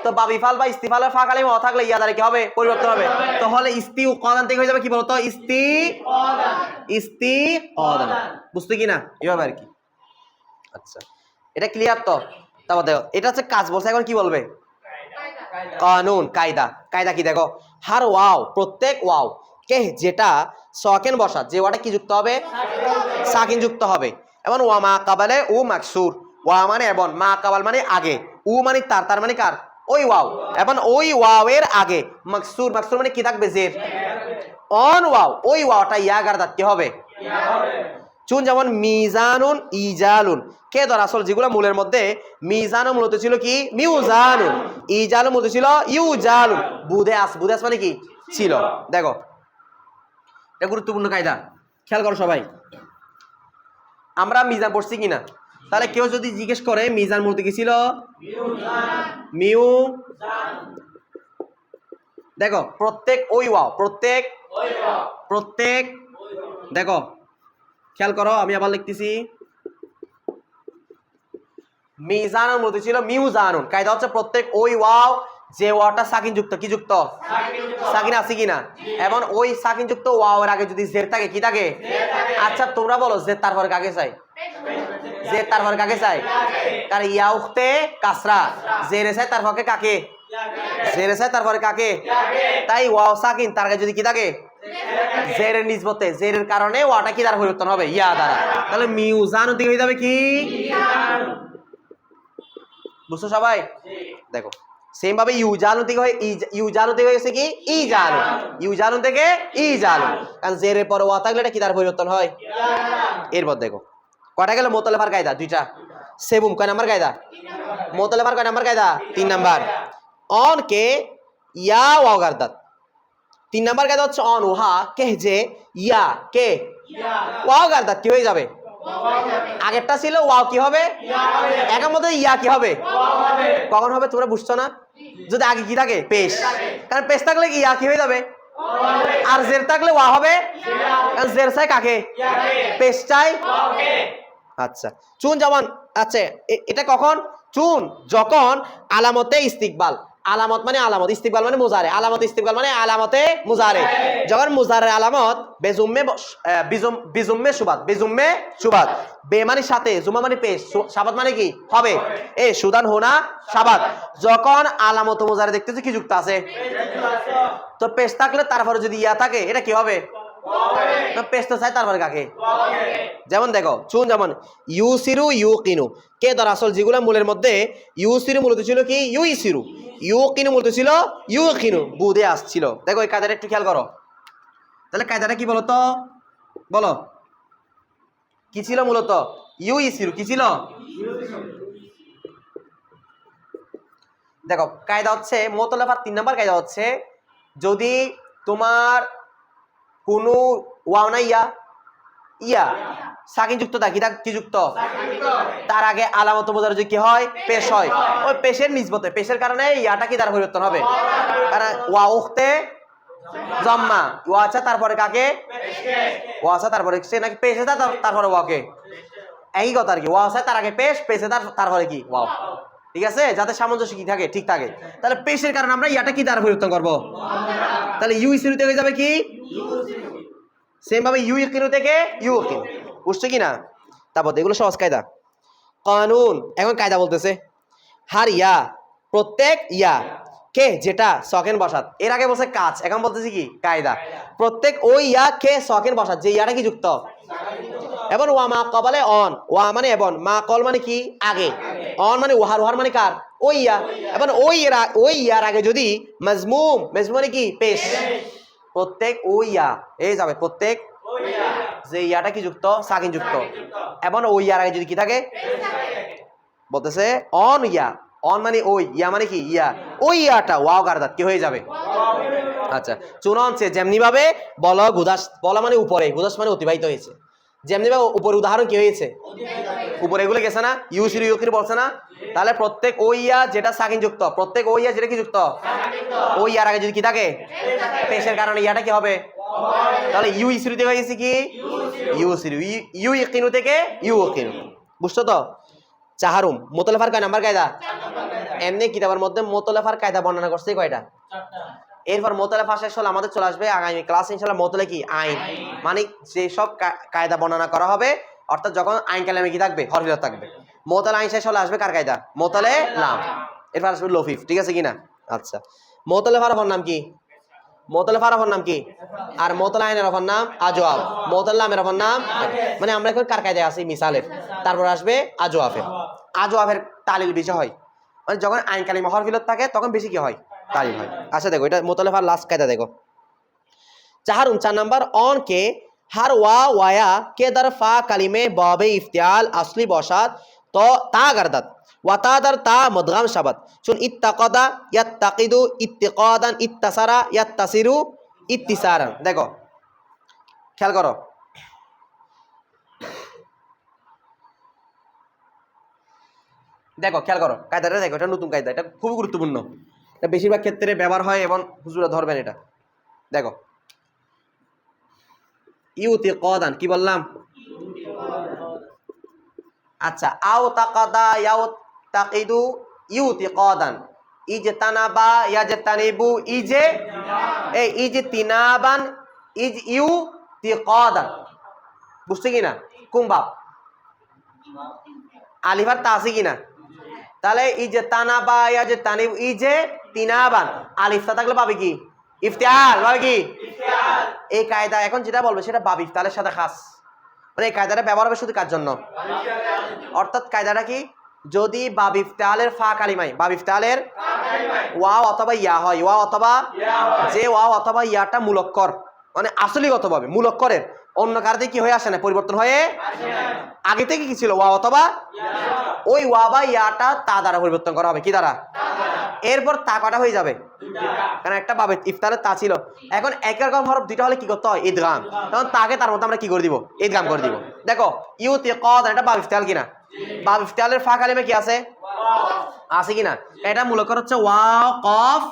তো বাব ইফাল বা ইস্তিফালের ফা কালিমা ওয়া থাকলে ইয়া দ্বারা কি হবে? পরিবর্তন হবে। তাহলে ইস্তিউ কদান থেকে হয়ে যাবে কি বলতো? ইস্তিকাদান। বুঝতে কি না? এভাবে আর কি। আচ্ছা এটা ক্লিয়ার তো? তারপর দেখো এটা হচ্ছে কাজ বলছে, এখন কি বলবে? কানুন, কায়দা। কায়দা কি দেখো, হার ওয়াও, প্রত্যেক ওয়াও কে যেটা সাকিন বসা, যে ওয়াটা কি যুক্ত হবে? সাকিন যুক্ত হবে। এবং ওয়া মা কাবালে উ মাকসুর, ওয়া মানে এবং, মা কাবাল মানে আগে, উ মানে তার মানে কার? ওই ওয়াও। এবং ওই ওয়াও এর আগে মাকসুর, মাকসুর মানে কি থাকবে? জের। অন ওয়াও, ওই ওয়াওটা ইয়া গারদাত কি হবে? চুন, যেমন মিজানুন ইজালুন, কে ধর আসল যেগুলো মূলের মধ্যে মিজানুন মূলত ছিল কি? মিউজানুন, ইজালুন মূলত ছিল ইউজালুন, বুদেআস, বুদেআস মানে কি? ছিল। দেখো এটা গুরুত্বপূর্ণ কায়দা, খেয়াল করো সবাই। আমরা মিজান পড়ছি কিনা? তাহলে কেউ যদি জিজ্ঞেস করে মিজান মূলত কি ছিল? মিউ। দেখো প্রত্যেক ওই ওয়াও, প্রত্যেক দেখো খেয়াল করো, আমি আবার লিখতেছি মিজানুন মূলত ছিল মিউজানুন। কায়দা হচ্ছে প্রত্যেক ওই ওয়াও যে ওয়াওটা সাকিন যুক্ত, কি যুক্ত? সাকিন আছে কিনা? এবং ওই সাকিন যুক্ত ওয়াও এর আগে যদি জের থাকে, কি থাকে? আচ্ছা তোমরা বলো জের তারপরে কাকে চাই? জের তারপরে কাকে চাই? কার ইয়া উখতে কাসরা, জেরে চাই তারপরে কাকে? জেরে চাই তারপরে কাকে? তাই ওয়াও সাকিন তার আগে যদি কি থাকে? জেরের নিসবতে, জেরের কারণে ওয়াটা কি দ্বারা পরিবর্তন হবে? ইয়া দ্বারা। তাহলে মিউজানু থেকে হয়ে যাবে কি? বুঝছো সবাই? দেখো সেম ভাবে ইউজানু থেকে হয় ইউজানু থেকে হয়েছে কি? ইজানু। ইউজানু থেকে ইজানু, কারণ জেরের পরে ওয়া থাকলে এটা কি দ্বারা পরিবর্তন হয়? এরপর দেখো কয়টা গেল মোতালেফার কায়দা? দুইটা। সেবুম কয় নাম্বার কায়দা? মোতালেফার কয় নাম্বার কায়দা? 3 নাম্বার। অন কে ইয়া ওয়া গারদাত। 3 নাম্বার কায়দা হচ্ছে অন ওহা কে যে ইয়া কে ওয়া গারদাত কি হয়ে যাবে? আগেরটা ছিল ওয়াও কি হবে? একের মধ্যে ইয়া কি হবে? কখন হবে তোমরা বুঝছো না? যদি আগে কি থাকে? পেশ। কারণ পেশ থাকলে কি ইয়া কি হয়ে যাবে? আর জের থাকলে ওয়া হবে। কারণ জের চাই কাকে? পেশ চাই। আচ্ছা চুন যেমন, আচ্ছা এটা কখন? চুন যখন আলামতে ইস্তিকবাল, আলামত মানে আলামত, ইস্তিকবাল মানে মুজারে, আলামত ইস্তিকবাল মানে আলামতে মুজারে, যখন মুজারের আলামত বেজুম্মে বিজুম্মে সুবাদ, বেজুম্মে সুবাদ, বে মানে সাথে, জুমা মানে পেশ, সাবাত মানে কি হবে? এ সুদান হোনা সাবাত, যখন আলামত মুজারে দেখতেছি কি যুক্ত আছে? তো পেশ থাকলে তারপরে যদি ইয়া থাকে এটা কি হবে? পেশ তো চাই তারপরে কাকে? যেমন দেখো চুন যেমন ইউসিরু ইউকিনু, কে ধর আসল যেগুলো মূলের মধ্যে ইউসিরু মূলত ছিল কি? ইউইসিরু, ইউকিনু মূলত ছিল ইউকিনু, বুদে আসছিল। দেখো এই কায়দাটা একটু খেয়াল করো। তাহলে কায়দাটা কি বলো তো? বলো কি ছিল মূলত? ইউইসিরু কি ছিল? দেখো কায়দা হচ্ছে মোতালেফার 3 নাম্বার কায়দা হচ্ছে যদি তোমার কোনো ওয়াও না ইয়া ইয়া সাকিন যুক্ত থাকি কি যুক্ত? তার আগে আলামত মুজারে যদি কি হয়? পেশ হয়। ওই পেশের নিসবতে, পেশের কারণে ইয়াটা কি দ্বারা পরিবর্তন হবে? কারণ ওয়া উখতে জম্মা, ওয়া আছে তারপরে কাকে? ওয়া আছে তারপরে সে নাকি পেশ আছে তারপরে ওয়াকে, একই কথা আর কি। ওয়া আছে তার আগে পেশ, পেশ আছে তারপরে কি? ওয়াও। ঠিক আছে, যাতে সামঞ্জস্য কি থাকে? ঠিক থাকে। তাহলে পেশের কারণে আমরা ইয়াটা কি দ্বারা পরিবর্তন করব? তাহলে ইউ ইসিরুতে হয়ে যাবে কি? সেম ভাবে ইউকিনু থেকে ইউকিন। বুঝছো কি না? তারপর এগুলো সহজ কায়দা। কানুন, এখন কায়দা বলতেছে হার ইয়া প্রত্যেক ইয়া কে যেটা সকেন বসাত, এর আগে বলছে কাজ, এখন বলতেছি কি? কায়দা। প্রত্যেক ওই ইয়া কে সকেন বসাত, যে ইয়াটা কি যুক্ত? এবং ওয়া মা কবালে অন, ওয়া মানে এবং, মা কল মানে কি? আগে, অন মানে ওহার, ওহার মানে কার? ওই ইয়া। এবং ওই ইয়ার আগে যদি মাজমুম, মাজমুম মানে কি? পেশ। প্রত্যেক ওই ইয়া এই যাবে প্রত্যেক যে ইয়াটা কি যুক্ত? সাকিন যুক্ত। এবং ওই ইয়ার আগে যদি কি থাকে? বলতেছে অন ইয়া, অন মানে ওই, ইয়া মানে কি? ইয়া। ওই ইয়াটা ওয়াও গারদাত কি হয়ে যাবে? আচ্ছা চুনন সে যেমনি ভাবে বল গুদাস, বলা মানে উপরে, গুদাস মানে অতিবাহিত হয়েছে, যেমনি ভাবে উপরে উদাহরণ কি হয়েছে? উপরে এগুলো গেছে না? ইউসির ইউকির বলছে না? তাহলে প্রত্যেক ওই ইয়া যেটা সাকিন যুক্ত, প্রত্যেক ওই ইয়া যেটা কি যুক্ত? ওই ইয়ার আগে যদি কি থাকে? পেশের কারণে ইয়াটা কি হবে? তাহলে ইউ ইসিরু থেকে হয়েছে কি? ইউসিরু, ইউ ইকিনু থেকে ইউকিনু। বুঝছো তো? চাহারুম মোতালেফার কয় নাম্বার কায়দা? এমনি কিতাবের মধ্যে মোতালেফার কায়দা বর্ণনা করছে কয়টা? এরপর মোতালেফা শেষ হলে আমাদের চলে আসবে আগামী ক্লাসে ইনশাআল্লাহ মোতালে কি? আইন, মানে যে সব কায়দা বর্ণনা করা হবে, অর্থাৎ যখন আইন কালামে কি থাকবে? হরফিলত থাকবে। মোতালে আইন শেষ হলে আসবে কার কায়দা? মোতালে লাম, এরপর আসবে লফিফ। ঠিক আছে কিনা? আচ্ছা মোতালেফার অপর নাম কি? মোতালেফার অপর নাম কি? আর মোতালে আইনের অপর নাম আজওয়াব, মোতালে লামের অপর নাম, মানে আমরা এখন কার কায়দায় আছি? মিসালের। তারপর আসবে আজওয়াফের। আজওয়াফের তালিল বেশি হয়, মানে যখন আইন কালিমা হরফিলত থাকে তখন বেশি কি হয়? তালিল হয়। আচ্ছা দেখো এটা মোতালেফার লাস্ট কায়দা দেখো। চাহারুন 4 নাম্বার অন কে হার ওয়া ওয়ায়া কে দার ফা কালিমে বাবে ইফতিয়াল আসলি বসাত তো তা গারদাত ওয়া তা দার তা মুদগাম শাবাত চুন ইত্তাকাদা ইয়াত্তাকিদু ইত্তিকাদান ইত্তাসারা ইয়াত্তাসিরু ইত্তিসারান। দেখো খেয়াল করো, দেখো খেয়াল করো কায়দাটা দেখো, এটা নতুন কায়দা, এটা খুবই গুরুত্বপূর্ণ, এটা বেশিরভাগ ক্ষেত্রে ব্যবহার হয় এবং হুজুরা ধরবেন এটা। দেখো ইউতিকাদান কি বললাম? আচ্ছা আও তাকাদা ইয়াও তাকিদু ইউতিকাদান, ইজতানাবা ইয়াজতানিবু, ইজে এই ইজতিনাবান ইজ ইউতিকাদান। বুঝছে কিনা? কোন বাপ? আলিফার তা আছে কিনা? তাহলে ইজতানাবা ইয়াজতানিবু, ইজে তিনাবান, আলিফটা থাকলে পাবে কি? ইফতিয়াল, পাবে কি? এই কায়দা এখন যেটা বলবে সেটা বাব ইফতালের সাথে খাস, মানে এই কায়দাটা ব্যবহার হবে শুধু কার জন্য, অর্থাৎ কায়দাটা কি, যদি বাব ইফতালের ফা কালিমাই, বাব ইফতালের ওয়াও অথবা ইয়া হয়, ওয়াও অথবা যে ওয়াও অথবা ইয়াটা মুলক্কর, মানে আসলিগতভাবে মুলক্করের অন্য কারণে কি হয়ে আসে না, পরিবর্তন হয়ে আগে থেকে কি ছিল ওয়া অথবা, ওই ওয়া বা ইয়াটা তা দ্বারা পরিবর্তন করা হবে, কি দ্বারা, এরপর তা কটা হয়ে যাবে, কারণ একটা বাবে ইফতারের তা ছিল, এখন এক রকম হরফ দুইটা হলে কি করতে হয়, ঈদগাম, তখন তাকে তার মধ্যে আমরা কি করে দিব, ঈদগাম করে দিব। দেখো ইউতিকাদ এটা বাব ইফতাল কিনা, বাব ইফতালের ফা কালিমে কি আছে, আছে কিনা, এটা মূলত হচ্ছে ওয়াও কফ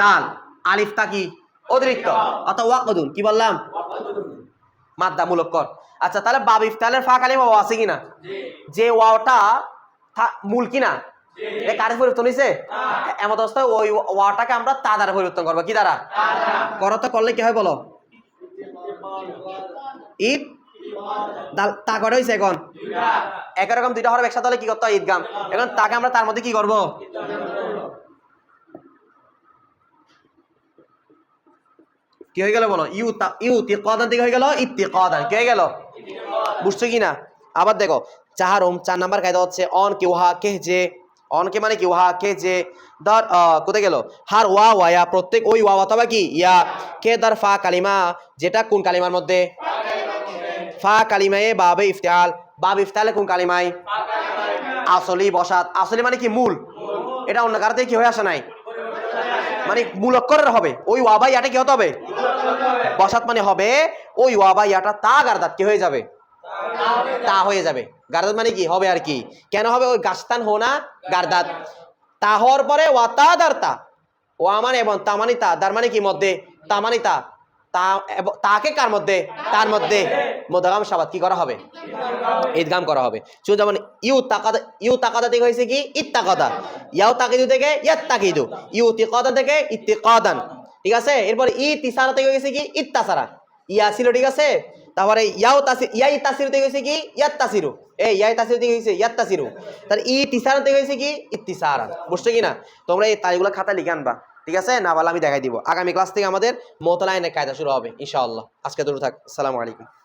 দাল, আলিফটা কি অতিরিক্ত, অর্থাৎ ওয়াকদুন, কি বললাম, মাদ্দা মূলকর। আচ্ছা তাহলে বাব ইফতালের ফা কালিমা ওয়া আছে কিনা, যে ওয়াওটা মূল কিনা, এ কারে পরিবর্তন হয়েছে, এমন অবস্থায় ওই ওয়াটাকে আমরা তা দ্বারা পরিবর্তন করবো, কি দ্বারা, করতে করলে কি হয় বলো, ঈদ তা কটা হয়েছে, এখন একরকম দুইটা হরফ একসাথে হলে কি করতে হয়, ঈদগাম, এখন তাকে আমরা তার মধ্যে কি করব, কি হয়ে গেল বলো, ইউতিকাদান থেকে হয়ে গেল ইত্তিকাদান, কি হয়ে গেল, বুঝছো কি না। আবার দেখো চাহারম 4 নাম্বার কায়দা হচ্ছে অন কি ওহা কে যে, অন কে মানে কি ওহা কে যে, ধর কোথায় গেল, হার ওয়া ওয়া, প্রত্যেক ওই ওয়া অথবা কি ইয়া, কে ধর ফা কালিমা, যেটা কোন কালিমার মধ্যে, ফা কালিমায়ে বাবে ইফতিআল, বাব ইফতিআলে কোন কালিমায়, আসলি বসাত, আসলি মানে কি মূল, এটা অন্য কারণে কি হয়ে আসে নাই, মানে মূলক্করের হবে, ওই ওয়া বা ইয়াটা কি হতে হবে, বসাত মানে হবে ওই ওয়া বা ইয়াটা তা গারদাত কি হয়ে যাবে, তা হয়ে যাবে, গারদাত মানে কি হবে আর কি, কেন হবে, ওই গাছতান হো না গারদাত, তা হওয়ার পরে ওয়া তা দার তা, ওয়া মানে এবং তা মানে তা, দার মানে কি মধ্যে, তা মানে তা, তাকে কার মধ্যে, তার মধ্যে মুদগাম শাবাত কি করা হবে, ঈদগাম করা হবে। যেমন ইউ তাকাদা থেকে হয়েছে কি ইত্তাকাদা, ইয়াও তাকিদু থেকে ইয়াত্তাকিদু, ইউতিকাদা থেকে ইত্তিকাদান, ঠিক আছে। এরপর ইতিসারা থেকে হয়েছে কি ইত্তাসারা, ইয়া ছিল, ঠিক আছে। তারপরে ইয়াই তাসিরু থেকে হয়েছে কি ইয়াত্তাসিরু, এই ইয়াই তাসিরু থেকে হয়েছে ইয়াত্তাসিরু, তার ইতিসারা থেকে হয়েছে কি ইত্তিসারা, বুঝছো কি না। তোমরা এই তারিখগুলো খাতা লিখে আনবা, ঠিক আছে, না বলে আমি দেখাই দিব। আগামী ক্লাস থেকে আমাদের মুতালা আইনের কায়দা শুরু হবে ইনশাআল্লাহ। আজকে দূর থাক, আসসালামু আলাইকুম।